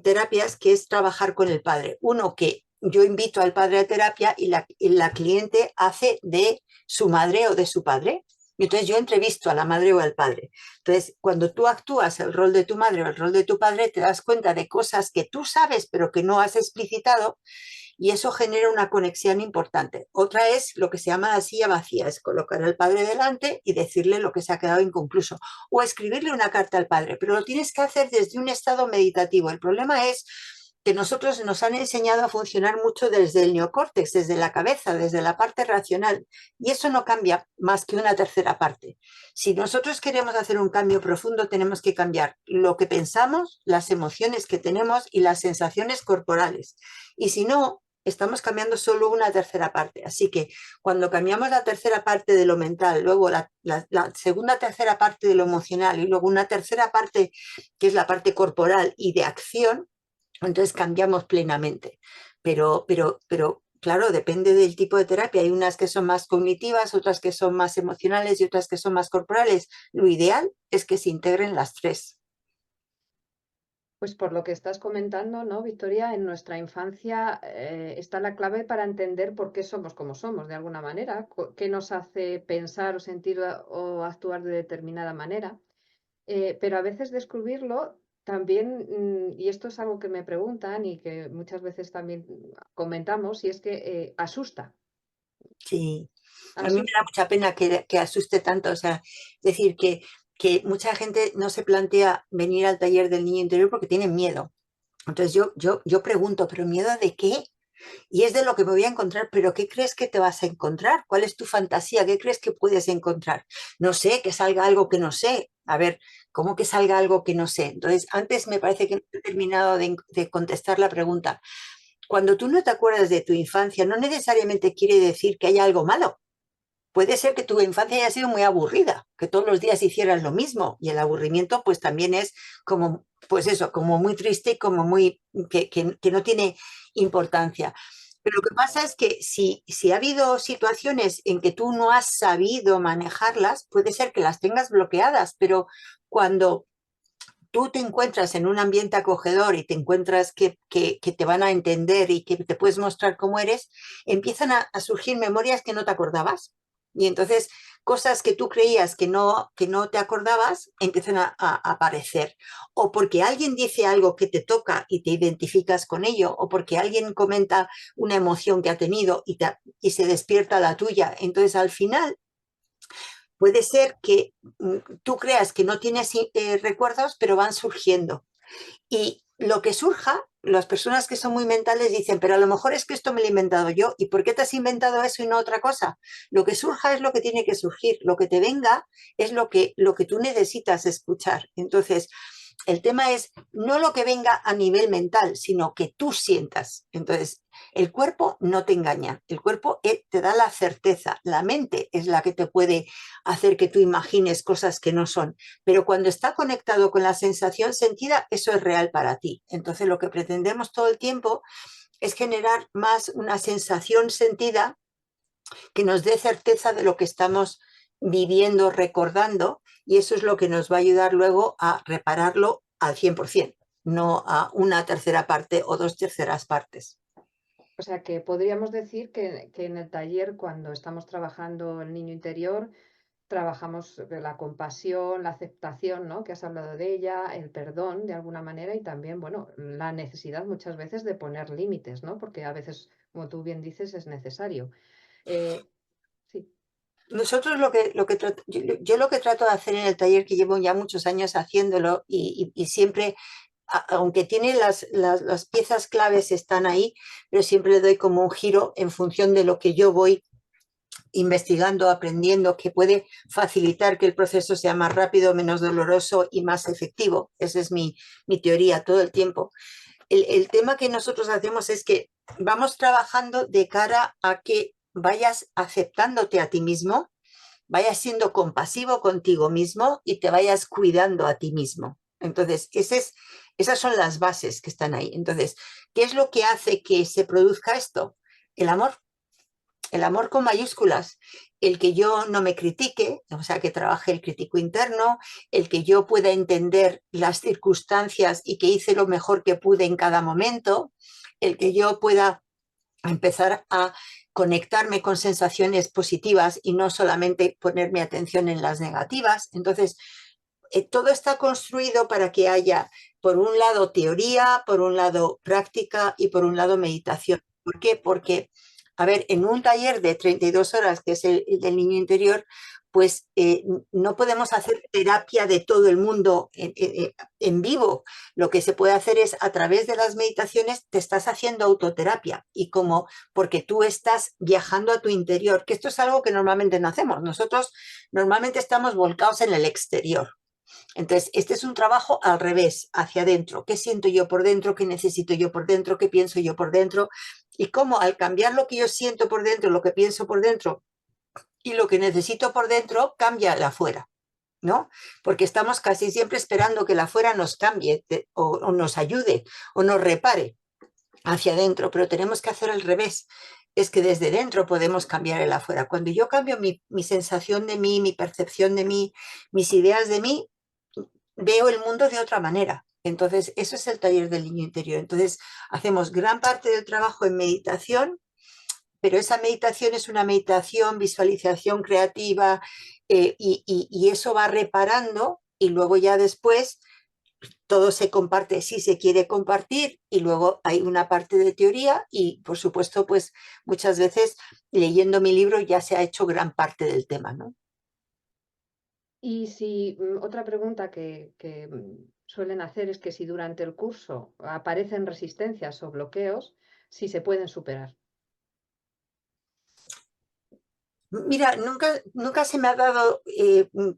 terapias que es trabajar con el padre. Uno que yo invito al padre a terapia y la cliente hace de su madre o de su padre. Y entonces yo entrevisto a la madre o al padre. Entonces, cuando tú actúas el rol de tu madre o el rol de tu padre, te das cuenta de cosas que tú sabes pero que no has explicitado y eso genera una conexión importante. Otra es lo que se llama la silla vacía, es colocar al padre delante y decirle lo que se ha quedado inconcluso o escribirle una carta al padre, pero lo tienes que hacer desde un estado meditativo. El problema es que nosotros nos han enseñado a funcionar mucho desde el neocórtex, desde la cabeza, desde la parte racional, y eso no cambia más que una tercera parte. Si nosotros queremos hacer un cambio profundo, tenemos que cambiar lo que pensamos, las emociones que tenemos y las sensaciones corporales. Y si no, estamos cambiando solo una tercera parte. Así que cuando cambiamos la tercera parte de lo mental, luego la segunda tercera parte de lo emocional y luego una tercera parte que es la parte corporal y de acción, entonces cambiamos plenamente. Pero claro, depende del tipo de terapia. Hay unas que son más cognitivas, otras que son más emocionales y otras que son más corporales. Lo ideal es que se integren las tres. Pues por lo que estás comentando, ¿no, Victoria? En nuestra infancia está la clave para entender por qué somos como somos, de alguna manera, qué nos hace pensar o sentir o actuar de determinada manera. Pero a veces descubrirlo también, y esto es algo que me preguntan y que muchas veces también comentamos, y es que asusta, Sí, a mí me da asusta. mucha pena que asuste tanto. O sea, es decir, que mucha gente no se plantea venir al taller del niño interior porque tienen miedo. Entonces yo pregunto, ¿pero miedo de qué? Y es de lo que me voy a encontrar, pero ¿qué crees que te vas a encontrar? ¿Cuál es tu fantasía? ¿Qué crees que puedes encontrar? No sé, que salga algo que no sé. A ver, ¿cómo que salga algo que no sé? Entonces, antes me parece que no he terminado de contestar la pregunta. Cuando tú no te acuerdas de tu infancia, no necesariamente quiere decir que haya algo malo. Puede ser que tu infancia haya sido muy aburrida, que todos los días hicieras lo mismo y el aburrimiento pues también es como, pues eso, como muy triste y como muy, que no tiene importancia. Pero lo que pasa es que si ha habido situaciones en que tú no has sabido manejarlas, puede ser que las tengas bloqueadas, pero cuando tú te encuentras en un ambiente acogedor y te encuentras que te van a entender y que te puedes mostrar cómo eres, empiezan a surgir memorias que no te acordabas. Y entonces cosas que tú creías que no te acordabas empiezan a aparecer. O porque alguien dice algo que te toca y te identificas con ello, o porque alguien comenta una emoción que ha tenido y se despierta la tuya. Entonces al final puede ser que tú creas que no tienes recuerdos, pero van surgiendo. Y lo que surja, las personas que son muy mentales dicen, pero a lo mejor es que esto me lo he inventado yo. ¿Y por qué te has inventado eso y no otra cosa? Lo que surja es lo que tiene que surgir. Lo que te venga es lo que tú necesitas escuchar. Entonces, el tema es no lo que venga a nivel mental, sino que tú sientas. Entonces, el cuerpo no te engaña, el cuerpo te da la certeza, la mente es la que te puede hacer que tú imagines cosas que no son, pero cuando está conectado con la sensación sentida, eso es real para ti. Entonces, lo que pretendemos todo el tiempo es generar más una sensación sentida que nos dé certeza de lo que estamos viviendo, recordando, y eso es lo que nos va a ayudar luego a repararlo al 100%, no a una tercera parte o dos terceras partes. O sea que podríamos decir que en el taller, cuando estamos trabajando el niño interior, trabajamos la compasión, la aceptación, ¿no? Que has hablado de ella, el perdón de alguna manera y también, bueno, la necesidad muchas veces de poner límites, ¿no? Porque a veces, como tú bien dices, es necesario. Eh, sí, Nosotros yo lo que trato de hacer en el taller, que llevo ya muchos años haciéndolo y siempre, aunque tiene las piezas claves están ahí, pero siempre le doy como un giro en función de lo que yo voy investigando, aprendiendo, que puede facilitar que el proceso sea más rápido, menos doloroso y más efectivo. Esa es mi teoría todo el tiempo. El tema que nosotros hacemos es que vamos trabajando de cara a que vayas aceptándote a ti mismo, vayas siendo compasivo contigo mismo y te vayas cuidando a ti mismo. Entonces, esas son las bases que están ahí. Entonces, ¿qué es lo que hace que se produzca esto? El amor. El amor con mayúsculas, el que yo no me critique, o sea, que trabaje el crítico interno, el que yo pueda entender las circunstancias y que hice lo mejor que pude en cada momento, el que yo pueda empezar a conectarme con sensaciones positivas y no solamente ponerme atención en las negativas. Entonces, todo está construido para que haya, por un lado, teoría, por un lado, práctica y por un lado, meditación. ¿Por qué? Porque, a ver, en un taller de 32 horas, que es el del niño interior, pues no podemos hacer terapia de todo el mundo en vivo. Lo que se puede hacer es, a través de las meditaciones, te estás haciendo autoterapia y como porque tú estás viajando a tu interior, que esto es algo que normalmente no hacemos. Nosotros normalmente estamos volcados en el exterior. Entonces, este es un trabajo al revés, hacia adentro. ¿Qué siento yo por dentro? ¿Qué necesito yo por dentro? ¿Qué pienso yo por dentro? Y cómo al cambiar lo que yo siento por dentro, lo que pienso por dentro y lo que necesito por dentro, cambia el afuera, ¿no? Porque estamos casi siempre esperando que el afuera nos cambie o nos ayude o nos repare hacia adentro, pero tenemos que hacer al revés. Es que desde dentro podemos cambiar el afuera. Cuando yo cambio mi sensación de mí, mi percepción de mí, mis ideas de mí, veo el mundo de otra manera. Entonces, eso es el taller del niño interior. Entonces, hacemos gran parte del trabajo en meditación, pero esa meditación es una meditación, visualización creativa, y eso va reparando y luego ya después todo se comparte si se quiere compartir y luego hay una parte de teoría y por supuesto pues muchas veces leyendo mi libro ya se ha hecho gran parte del tema, ¿no? y si otra pregunta que suelen hacer es que si durante el curso aparecen resistencias o bloqueos, si se pueden superar. Mira, nunca se me ha dado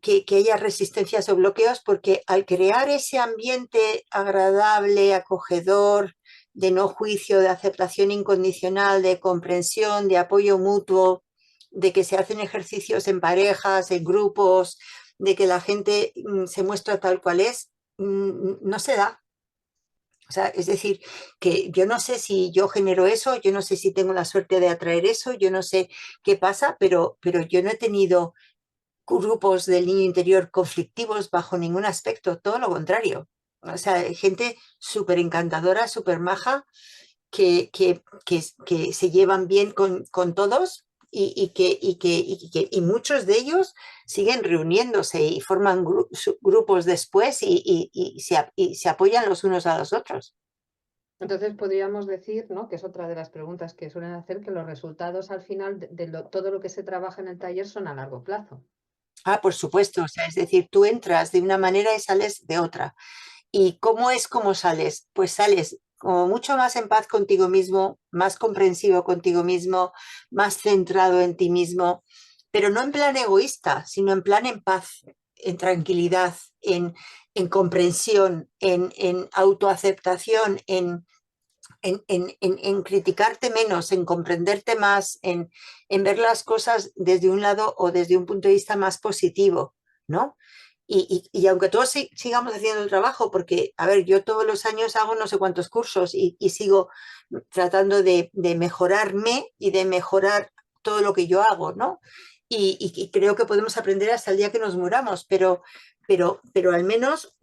que haya resistencias o bloqueos porque al crear ese ambiente agradable, acogedor, de no juicio, de aceptación incondicional, de comprensión, de apoyo mutuo, de que se hacen ejercicios en parejas, en grupos, de que la gente se muestra tal cual es, no se da. O sea, es decir, que yo no sé si yo genero eso, yo no sé si tengo la suerte de atraer eso, yo no sé qué pasa, pero yo no he tenido grupos del niño interior conflictivos bajo ningún aspecto, todo lo contrario. O sea, gente súper encantadora, súper maja, que se llevan bien con todos y muchos de ellos siguen reuniéndose y forman grupos después y se apoyan los unos a los otros. Entonces podríamos decir, ¿no? Que es otra de las preguntas que suelen hacer, que los resultados al final todo lo que se trabaja en el taller son a largo plazo. Ah, por supuesto, o sea, es decir, tú entras de una manera y sales de otra. ¿Y cómo es cómo sales? Pues sales como mucho más en paz contigo mismo, más comprensivo contigo mismo, más centrado en ti mismo, pero no en plan egoísta, sino en plan en paz, en tranquilidad, en comprensión, en autoaceptación, en criticarte menos, en comprenderte más, en ver las cosas desde un lado o desde un punto de vista más positivo, ¿no? Y aunque todos sigamos haciendo el trabajo, porque, a ver, yo todos los años hago no sé cuántos cursos y sigo tratando de mejorarme y de mejorar todo lo que yo hago, ¿no? Y creo que podemos aprender hasta el día que nos muramos, pero al menos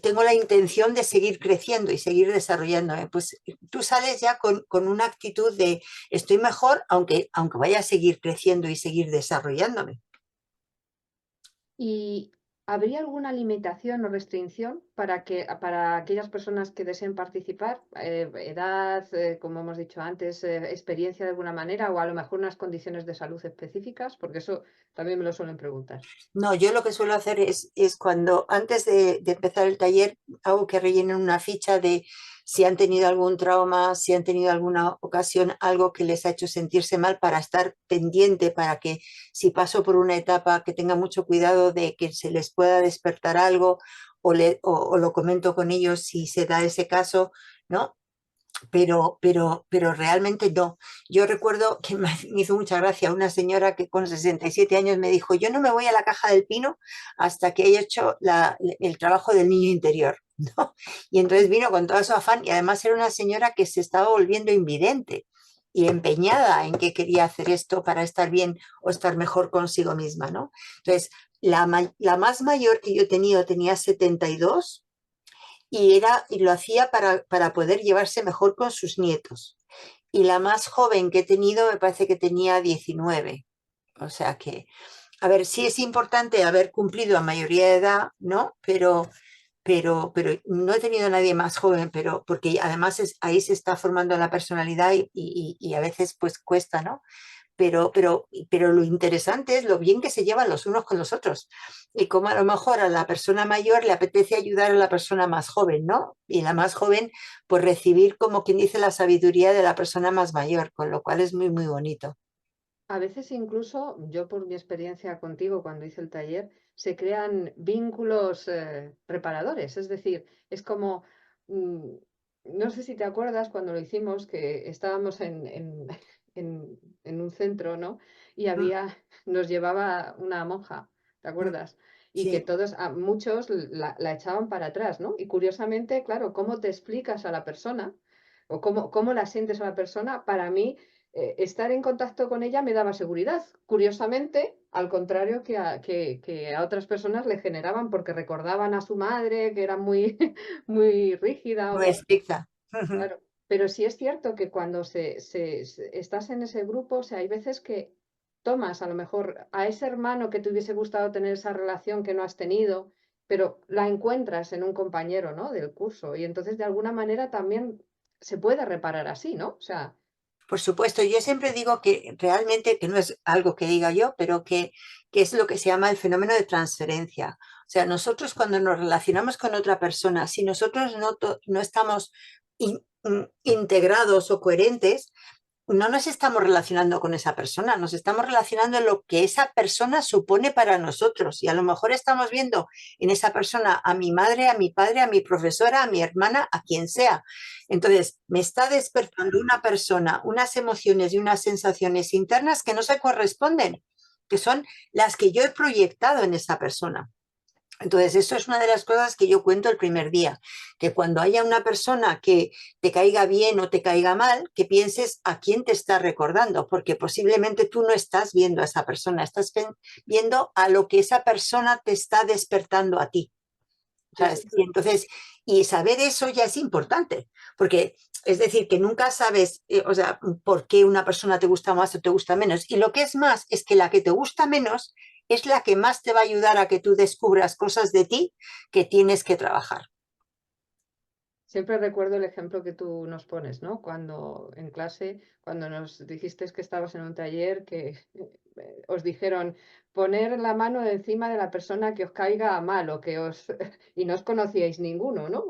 tengo la intención de seguir creciendo y seguir desarrollándome. Pues tú sales ya con una actitud de estoy mejor, aunque vaya a seguir creciendo y seguir desarrollándome. ¿Y habría alguna limitación o restricción para aquellas personas que deseen participar? Edad, como hemos dicho antes, experiencia de alguna manera o a lo mejor unas condiciones de salud específicas, porque eso también me lo suelen preguntar. No, yo lo que suelo hacer es cuando antes de empezar el taller hago que rellenen una ficha de si han tenido algún trauma, si han tenido alguna ocasión, algo que les ha hecho sentirse mal para estar pendiente, para que si paso por una etapa que tenga mucho cuidado de que se les pueda despertar algo o lo comento con ellos si se da ese caso, ¿no? Pero realmente no. Yo recuerdo que me hizo mucha gracia una señora que con 67 años me dijo, yo no me voy a la caja del pino hasta que haya hecho el trabajo del niño interior, ¿no? Y entonces vino con todo su afán y además era una señora que se estaba volviendo invidente y empeñada en que quería hacer esto para estar bien o estar mejor consigo misma, ¿no? Entonces, la más mayor que yo he tenido tenía 72 y lo hacía para poder llevarse mejor con sus nietos. Y la más joven que he tenido me parece que tenía 19. O sea que, a ver, sí es importante haber cumplido a mayoría de edad, ¿no? Pero no he tenido a nadie más joven, pero porque además ahí se está formando la personalidad y a veces pues cuesta, ¿no? Pero lo interesante es lo bien que se llevan los unos con los otros. Y como a lo mejor a la persona mayor le apetece ayudar a la persona más joven, ¿no? Y la más joven, pues recibir, como quien dice, la sabiduría de la persona más mayor, con lo cual es muy, muy bonito. A veces incluso, yo por mi experiencia contigo cuando hice el taller, se crean vínculos reparadores. Es decir, es como, mm, no sé si te acuerdas cuando lo hicimos, que estábamos en un centro, ¿no? Y Mm, nos llevaba una monja, ¿te mm, acuerdas? Y que sí, todos, a muchos la echaban para atrás, ¿no? Y curiosamente, claro, cómo te explicas a la persona o cómo la sientes a la persona, para mí estar en contacto con ella me daba seguridad. Curiosamente, al contrario que a otras personas le generaban porque recordaban a su madre, que era muy, muy rígida. muy estricta. Claro. Pero sí es cierto que cuando estás en ese grupo, o sea, hay veces que tomas a lo mejor a ese hermano que te hubiese gustado tener esa relación que no has tenido, pero la encuentras en un compañero, ¿no? Del curso. Y entonces de alguna manera también se puede reparar así, ¿no? O sea, Por supuesto, yo siempre digo que realmente, que no es algo que diga yo, pero que es lo que se llama el fenómeno de transferencia. O sea, nosotros cuando nos relacionamos con otra persona, si nosotros no estamos integrados o coherentes, no nos estamos relacionando con esa persona, nos estamos relacionando en lo que esa persona supone para nosotros. Y a lo mejor estamos viendo en esa persona a mi madre, a mi padre, a mi profesora, a mi hermana, a quien sea. Entonces, me está despertando una persona unas emociones y unas sensaciones internas que no se corresponden, que son las que yo he proyectado en esa persona. Entonces, eso es una de las cosas que yo cuento el primer día, que cuando haya una persona que te caiga bien o te caiga mal, que pienses a quién te está recordando, porque posiblemente tú no estás viendo a esa persona, estás viendo a lo que esa persona te está despertando a ti. Sí, ¿Sabes? sí. Y entonces, y saber eso ya es importante, porque es decir, que nunca sabes, o sea, por qué una persona te gusta más o te gusta menos. Y lo que es más es que la que te gusta menos es la que más te va a ayudar a que tú descubras cosas de ti que tienes que trabajar. Siempre recuerdo el ejemplo que tú nos pones, ¿no? Cuando en clase, cuando nos dijiste que estabas en un taller, que os dijeron poner la mano encima de la persona que os caiga mal o que os... y no os conocíais ninguno, ¿no?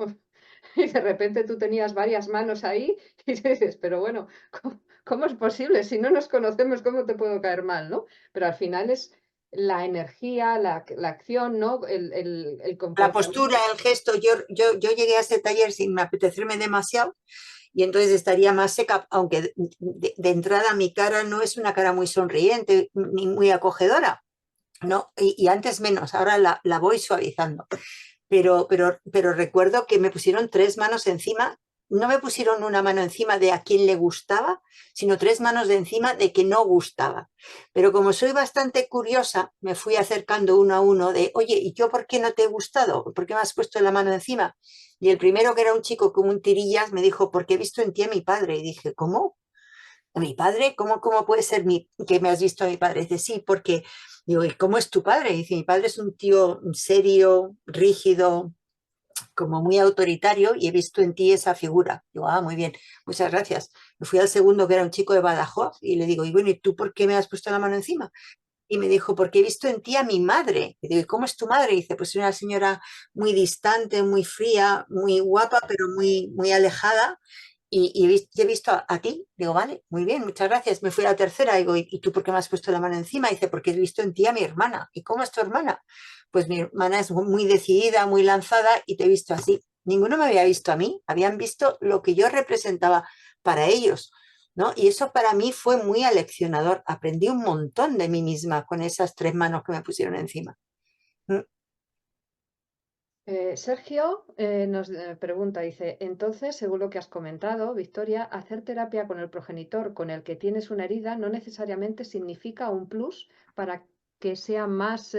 Y de repente tú tenías varias manos ahí y dices, pero bueno, ¿cómo es posible? Si no nos conocemos, ¿cómo te puedo caer mal, ¿no? Pero al final es la energía, la acción, ¿no? El La comportamiento. postura, el gesto, yo llegué a ese taller sin apetecerme demasiado y entonces estaría más seca, aunque de entrada mi cara no es una cara muy sonriente ni muy acogedora, ¿no? Y antes menos, ahora la voy suavizando. Pero recuerdo que me pusieron tres manos encima, no me pusieron una mano encima de a quien le gustaba, sino tres manos de encima de que no gustaba. Pero como soy bastante curiosa, me fui acercando uno a uno de, oye, ¿y yo por qué no te he gustado? ¿Por qué me has puesto la mano encima? Y el primero, que era un chico como un tirillas, me dijo, porque he visto en ti a mi padre. Y dije, ¿cómo? ¿A mi padre? ¿Cómo puede ser que me has visto a mi padre? Dice, sí, porque digo, ¿y cómo es tu padre? Dice, mi padre es un tío serio, rígido, como muy autoritario y he visto en ti esa figura. Digo, ah, muy bien, muchas gracias. Me fui al segundo, que era un chico de Badajoz, y le digo, y bueno, ¿y tú por qué me has puesto la mano encima? Y me dijo, porque he visto en ti a mi madre. Y digo, ¿y cómo es tu madre? Y dice, pues es una señora muy distante, muy fría, muy guapa, pero muy alejada. Y he visto a ti. Digo, vale, muy bien, muchas gracias. Me fui a la tercera. Digo, ¿y tú por qué me has puesto la mano encima? Y dice, porque he visto en ti a mi hermana. ¿Y cómo es tu hermana? Pues mi hermana es muy decidida, muy lanzada y te he visto así. Ninguno me había visto a mí, habían visto lo que yo representaba para ellos, ¿no? Y eso para mí fue muy aleccionador. Aprendí un montón de mí misma con esas tres manos que me pusieron encima. Mm. Sergio nos pregunta, dice, entonces, según lo que has comentado, Victoria, hacer terapia con el progenitor con el que tienes una herida no necesariamente significa un plus para que sea más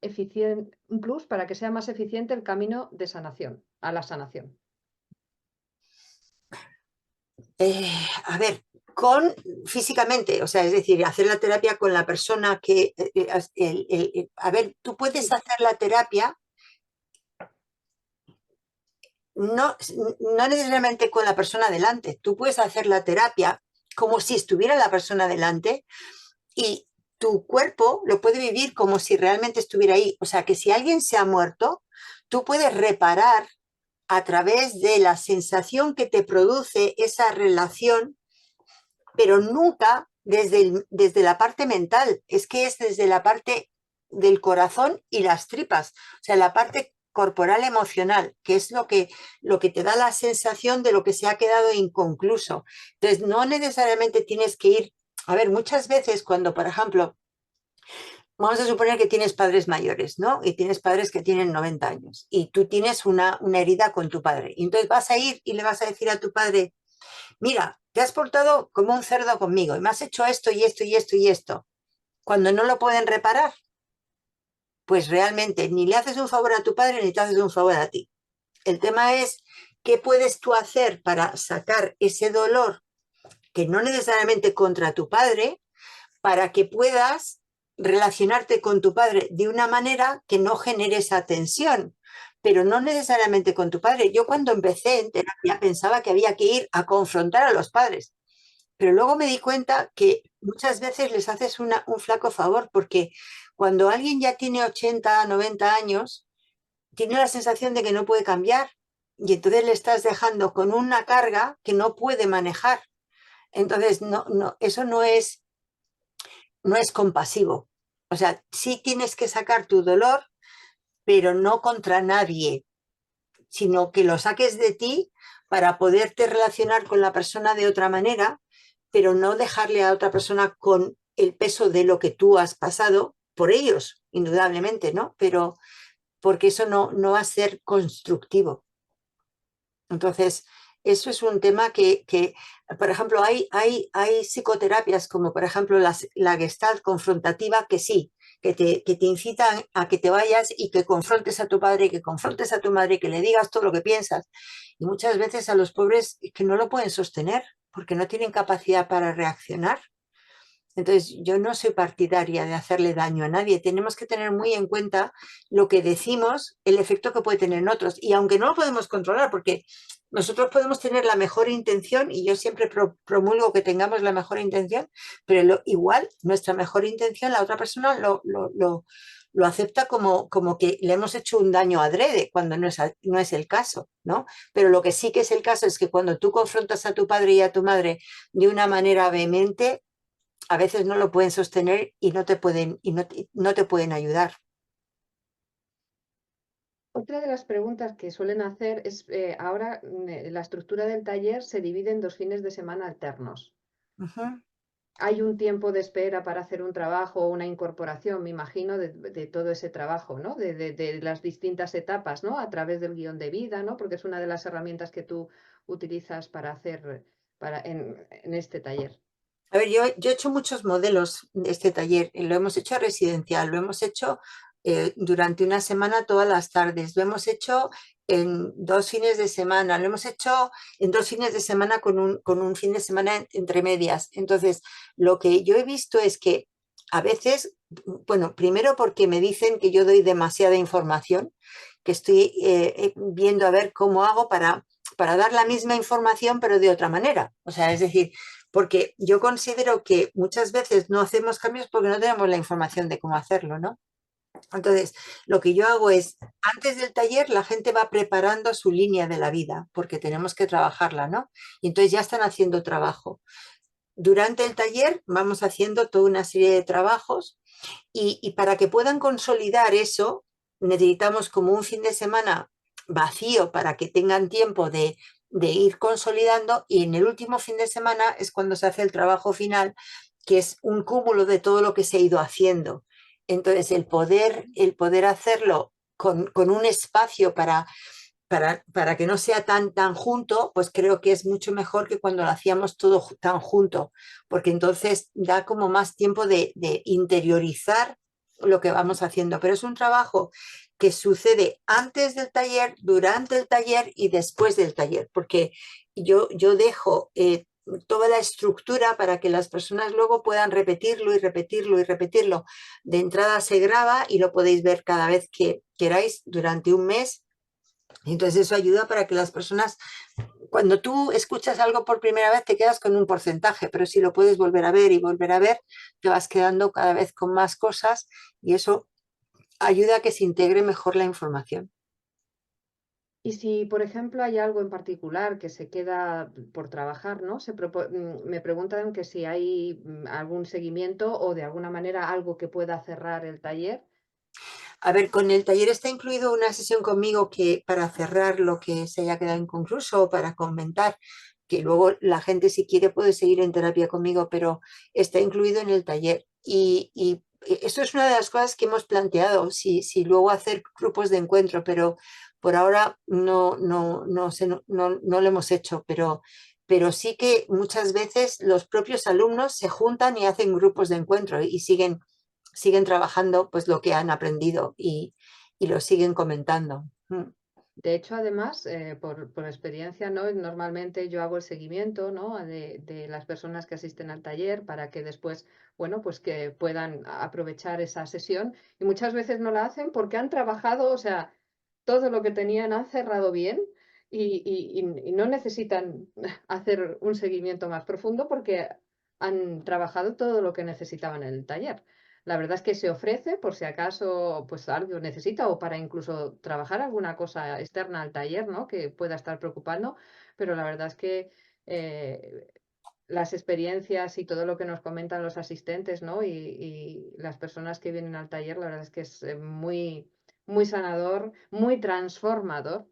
eficiente, un plus para que sea más eficiente el camino de sanación, a la sanación. A ver, con físicamente, o sea, es decir, hacer la terapia con la persona que, a ver, tú puedes Sí. hacer la terapia no, no necesariamente con la persona delante, tú puedes hacer la terapia como si estuviera la persona delante y tu cuerpo lo puede vivir como si realmente estuviera ahí. O sea, que si alguien se ha muerto, tú puedes reparar a través de la sensación que te produce esa relación, pero nunca desde la parte mental, es que es desde la parte del corazón y las tripas, o sea, la parte corporal emocional, que es lo que te da la sensación de lo que se ha quedado inconcluso. Entonces, no necesariamente tienes que ir, a ver, muchas veces cuando, por ejemplo, vamos a suponer que tienes padres mayores, ¿no? Y tienes padres que tienen 90 años y tú tienes una herida con tu padre. Y entonces vas a ir y le vas a decir a tu padre, mira, te has portado como un cerdo conmigo y me has hecho esto y esto y esto y esto. Cuando no lo pueden reparar, pues realmente ni le haces un favor a tu padre ni te haces un favor a ti. El tema es qué puedes tú hacer para sacar ese dolor, que no necesariamente contra tu padre, para que puedas relacionarte con tu padre de una manera que no genere esa tensión, pero no necesariamente con tu padre. Yo cuando empecé en terapia pensaba que había que ir a confrontar a los padres, pero luego me di cuenta que muchas veces les haces un flaco favor, porque cuando alguien ya tiene 80, 90 años, tiene la sensación de que no puede cambiar y entonces le estás dejando con una carga que no puede manejar. Entonces, eso no es compasivo. O sea, sí tienes que sacar tu dolor, pero no contra nadie, sino que lo saques de ti para poderte relacionar con la persona de otra manera, pero no dejarle a otra persona con el peso de lo que tú has pasado por ellos, indudablemente, ¿no? Pero porque eso no va a ser constructivo. Entonces, eso es un tema que por ejemplo, hay psicoterapias como, por ejemplo, la Gestalt confrontativa, que sí, que te incitan a que te vayas y que confrontes a tu padre, que confrontes a tu madre, que le digas todo lo que piensas. Y muchas veces a los pobres que no lo pueden sostener porque no tienen capacidad para reaccionar. Entonces, yo no soy partidaria de hacerle daño a nadie. Tenemos que tener muy en cuenta lo que decimos, el efecto que puede tener en otros. Y aunque no lo podemos controlar, porque nosotros podemos tener la mejor intención, y yo siempre promulgo que tengamos la mejor intención, pero igual nuestra mejor intención, la otra persona lo acepta como que le hemos hecho un daño adrede, cuando no es el caso, ¿no? Pero lo que sí que es el caso es que cuando tú confrontas a tu padre y a tu madre de una manera vehemente, a veces no lo pueden sostener y no te pueden ayudar. Otra de las preguntas que suelen hacer es, ahora la estructura del taller se divide en 2 fines de semana alternos. Ujú. Hay un tiempo de espera para hacer un trabajo o una incorporación, me imagino, de todo ese trabajo, ¿no? De las distintas etapas, ¿no? A través del guión de vida, ¿no? Porque es una de las herramientas que tú utilizas para hacer en este taller. A ver, yo he hecho muchos modelos de este taller. Lo hemos hecho residencial, lo hemos hecho durante una semana todas las tardes, lo hemos hecho en 2 fines de semana, lo hemos hecho en 2 fines de semana con un fin de semana entre medias. Entonces, lo que yo he visto es que a veces, bueno, primero porque me dicen que yo doy demasiada información, que estoy viendo a ver cómo hago para dar la misma información, pero de otra manera. O sea, es decir, porque yo considero que muchas veces no hacemos cambios porque no tenemos la información de cómo hacerlo, ¿no? Entonces, lo que yo hago es, antes del taller, la gente va preparando su línea de la vida, porque tenemos que trabajarla, ¿no? Y entonces ya están haciendo trabajo. Durante el taller vamos haciendo toda una serie de trabajos y para que puedan consolidar eso, necesitamos como un fin de semana vacío para que tengan tiempo de ir consolidando, y en el último fin de semana es cuando se hace el trabajo final, que es un cúmulo de todo lo que se ha ido haciendo. Entonces, el poder hacerlo con un espacio para que no sea tan junto, pues creo que es mucho mejor que cuando lo hacíamos todo tan junto, porque entonces da como más tiempo de interiorizar lo que vamos haciendo. Pero es un trabajo que sucede antes del taller, durante el taller y después del taller, porque yo dejo toda la estructura para que las personas luego puedan repetirlo y repetirlo y repetirlo. De entrada se graba y lo podéis ver cada vez que queráis durante un mes. Entonces eso ayuda para que las personas, cuando tú escuchas algo por primera vez, te quedas con un porcentaje, pero si lo puedes volver a ver y volver a ver, te vas quedando cada vez con más cosas, y eso ayuda a que se integre mejor la información. Y si, por ejemplo, hay algo en particular que se queda por trabajar, ¿no? Me preguntan que si hay algún seguimiento o de alguna manera algo que pueda cerrar el taller. A ver, con el taller está incluido una sesión conmigo que para cerrar lo que se haya quedado inconcluso o para comentar, que luego la gente si quiere puede seguir en terapia conmigo, pero está incluido en el taller. Y eso es una de las cosas que hemos planteado, si luego hacer grupos de encuentro, pero por ahora no lo hemos hecho, pero sí que muchas veces los propios alumnos se juntan y hacen grupos de encuentro y siguen trabajando pues lo que han aprendido y lo siguen comentando. De hecho, además, por experiencia, ¿no? Normalmente yo hago el seguimiento, ¿no? De las personas que asisten al taller para que después, bueno, pues que puedan aprovechar esa sesión. Y muchas veces no la hacen porque han trabajado, o sea, todo lo que tenían han cerrado bien y no necesitan hacer un seguimiento más profundo porque han trabajado todo lo que necesitaban en el taller. La verdad es que se ofrece por si acaso pues algo necesita o para incluso trabajar alguna cosa externa al taller, ¿no? Que pueda estar preocupando, pero la verdad es que eh, las experiencias y todo lo que nos comentan los asistentes, ¿no? Y las personas que vienen al taller, la verdad es que es muy, muy sanador, muy transformador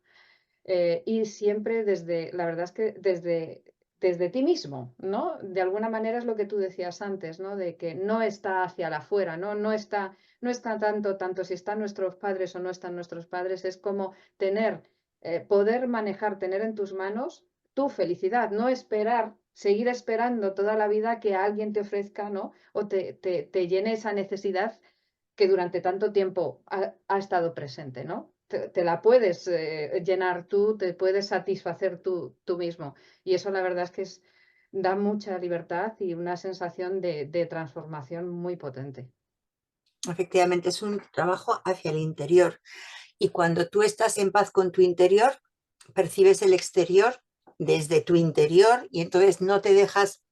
y siempre desde, la verdad es que desde desde ti mismo, ¿no? De alguna manera es lo que tú decías antes, ¿no? De que no está hacia la afuera, ¿no? No está tanto si están nuestros padres o no están nuestros padres, es como poder manejar, tener en tus manos tu felicidad, no esperar, seguir esperando toda la vida que alguien te ofrezca, ¿no? O te llene esa necesidad que durante tanto tiempo ha estado presente, ¿no? Te la puedes llenar tú, te puedes satisfacer tú mismo. Y eso la verdad es que da mucha libertad y una sensación de transformación muy potente. Efectivamente, es un trabajo hacia el interior. Y cuando tú estás en paz con tu interior, percibes el exterior desde tu interior y entonces no te dejas,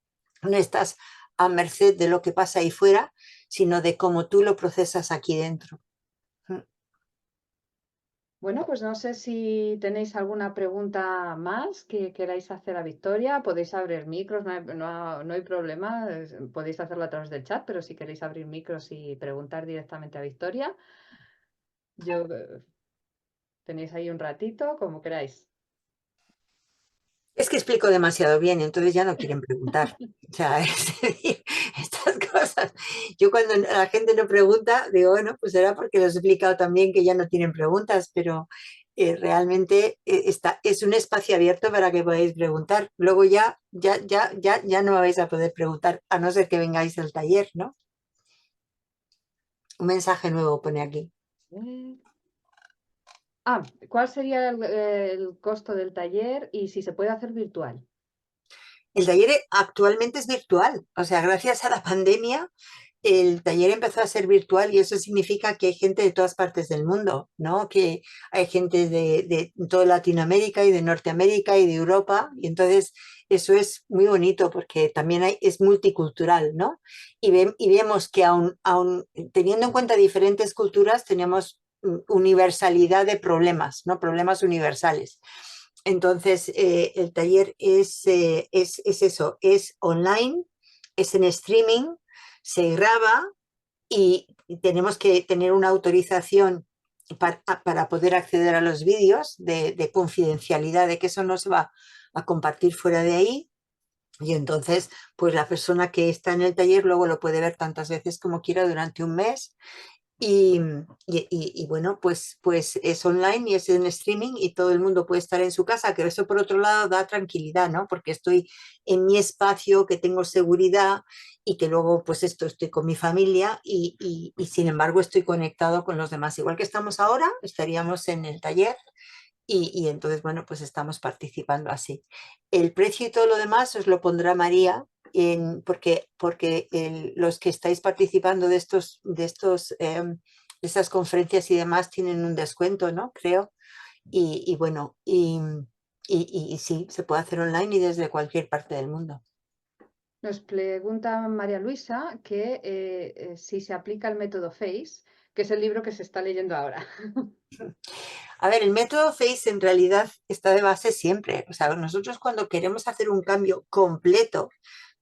no estás a merced de lo que pasa ahí fuera, sino de cómo tú lo procesas aquí dentro. Bueno, pues no sé si tenéis alguna pregunta más que queráis hacer a Victoria. Podéis abrir micros, no hay problema. Podéis hacerlo a través del chat, pero si queréis abrir micros y preguntar directamente a Victoria, yo tenéis ahí un ratito, como queráis. Es que explico demasiado bien, entonces ya no quieren preguntar. O sea, es decir, estas cosas. Yo cuando la gente no pregunta, digo, bueno, pues será porque les he explicado también que ya no tienen preguntas, pero realmente es un espacio abierto para que podáis preguntar. Luego ya no vais a poder preguntar, a no ser que vengáis al taller, ¿no? Un mensaje nuevo pone aquí. Eh, ¿Cuál sería el costo del taller y si se puede hacer virtual? El taller actualmente es virtual, o sea, gracias a la pandemia el taller empezó a ser virtual y eso significa que hay gente de todas partes del mundo, ¿no? Que hay gente de toda Latinoamérica y de Norteamérica y de Europa y entonces eso es muy bonito porque también es multicultural, ¿no? Y vemos que aun teniendo en cuenta diferentes culturas tenemos universalidad de problemas, ¿no? Problemas universales. Entonces, el taller es eso, es online, es en streaming, se graba y tenemos que tener una autorización para poder acceder a los vídeos de confidencialidad, de que eso no se va a compartir fuera de ahí. Y entonces, pues la persona que está en el taller luego lo puede ver tantas veces como quiera durante un mes y, y bueno, pues es online y es en streaming y todo el mundo puede estar en su casa, que eso por otro lado da tranquilidad, ¿no? Porque estoy en mi espacio, que tengo seguridad y que luego pues estoy con mi familia y sin embargo estoy conectado con los demás. Igual que estamos ahora, estaríamos en el taller y entonces, bueno, pues estamos participando así. El precio y todo lo demás os lo pondrá María, porque los que estáis participando de estas conferencias y demás tienen un descuento, ¿no? Creo. Y bueno, y sí, se puede hacer online y desde cualquier parte del mundo. Nos pregunta María Luisa que si se aplica el método FACE, que es el libro que se está leyendo ahora. A ver, el método FACE en realidad está de base siempre. O sea, nosotros cuando queremos hacer un cambio completo,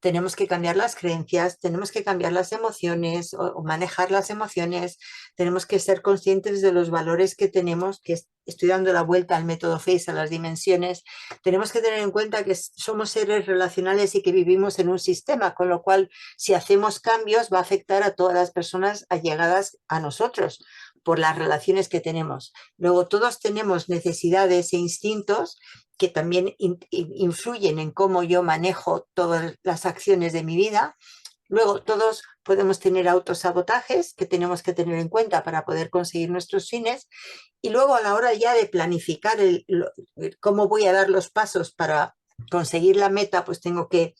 tenemos que cambiar las creencias, tenemos que cambiar las emociones o manejar las emociones, tenemos que ser conscientes de los valores que tenemos, estoy dando la vuelta al método FACE, a las dimensiones. Tenemos que tener en cuenta que somos seres relacionales y que vivimos en un sistema, con lo cual si hacemos cambios va a afectar a todas las personas allegadas a nosotros por las relaciones que tenemos. Luego, todos tenemos necesidades e instintos que también influyen en cómo yo manejo todas las acciones de mi vida. Luego, todos podemos tener autosabotajes que tenemos que tener en cuenta para poder conseguir nuestros fines. Y luego, a la hora ya de planificar cómo voy a dar los pasos para conseguir la meta, pues tengo que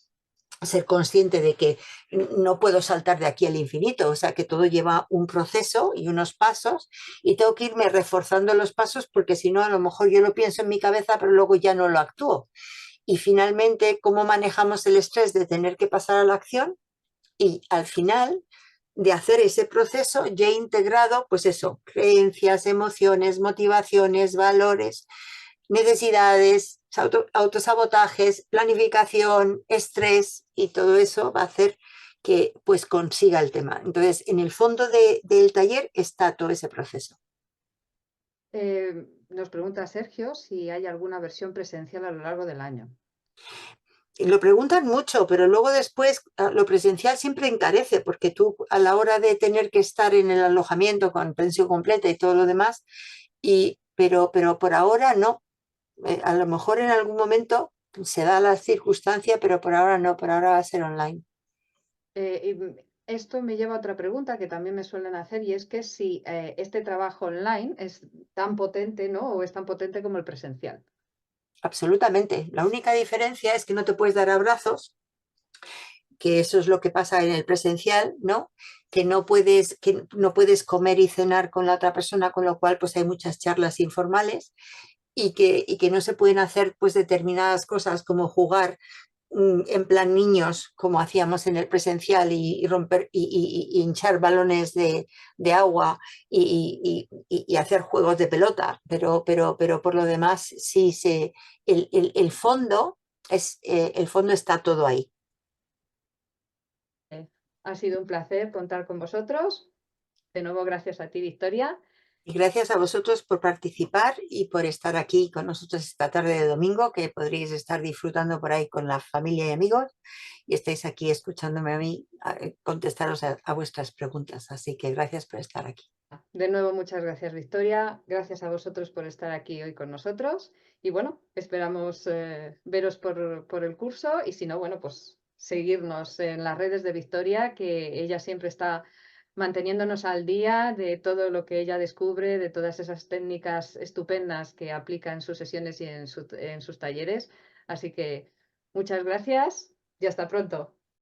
ser consciente de que no puedo saltar de aquí al infinito, o sea que todo lleva un proceso y unos pasos y tengo que irme reforzando los pasos porque si no a lo mejor yo lo pienso en mi cabeza pero luego ya no lo actúo. Y finalmente, ¿cómo manejamos el estrés de tener que pasar a la acción? Y al final de hacer ese proceso ya he integrado pues eso, creencias, emociones, motivaciones, valores, necesidades, autosabotajes, planificación, estrés y todo eso va a hacer que pues consiga el tema. Entonces, en el fondo del taller está todo ese proceso. Nos pregunta Sergio si hay alguna versión presencial a lo largo del año. Lo preguntan mucho, pero luego después lo presencial siempre encarece, porque tú a la hora de tener que estar en el alojamiento con pensión completa y todo lo demás, pero por ahora no. A lo mejor en algún momento se da la circunstancia, pero por ahora no, por ahora va a ser online. Esto me lleva a otra pregunta que también me suelen hacer y es que si este trabajo online es tan potente, ¿no? O es tan potente como el presencial. Absolutamente. La única diferencia es que no te puedes dar abrazos, que eso es lo que pasa en el presencial, ¿no? Que no puedes comer y cenar con la otra persona, con lo cual pues hay muchas charlas informales y que no se pueden hacer pues determinadas cosas como jugar en plan niños, como hacíamos en el presencial, y romper y hinchar balones de agua y hacer juegos de pelota, pero por lo demás, sí, el fondo el fondo está todo ahí. Eh, Ha sido un placer contar con vosotros. De nuevo, gracias a ti, Victoria. Y gracias a vosotros por participar y por estar aquí con nosotros esta tarde de domingo, que podréis estar disfrutando por ahí con la familia y amigos, y estáis aquí escuchándome a mí contestaros a vuestras preguntas. Así que gracias por estar aquí. De nuevo, muchas gracias, Victoria. Gracias a vosotros por estar aquí hoy con nosotros. Y bueno, esperamos veros por el curso y si no, bueno, pues seguirnos en las redes de Victoria, que ella siempre está manteniéndonos al día de todo lo que ella descubre, de todas esas técnicas estupendas que aplica en sus sesiones y en sus talleres. Así que muchas gracias y hasta pronto.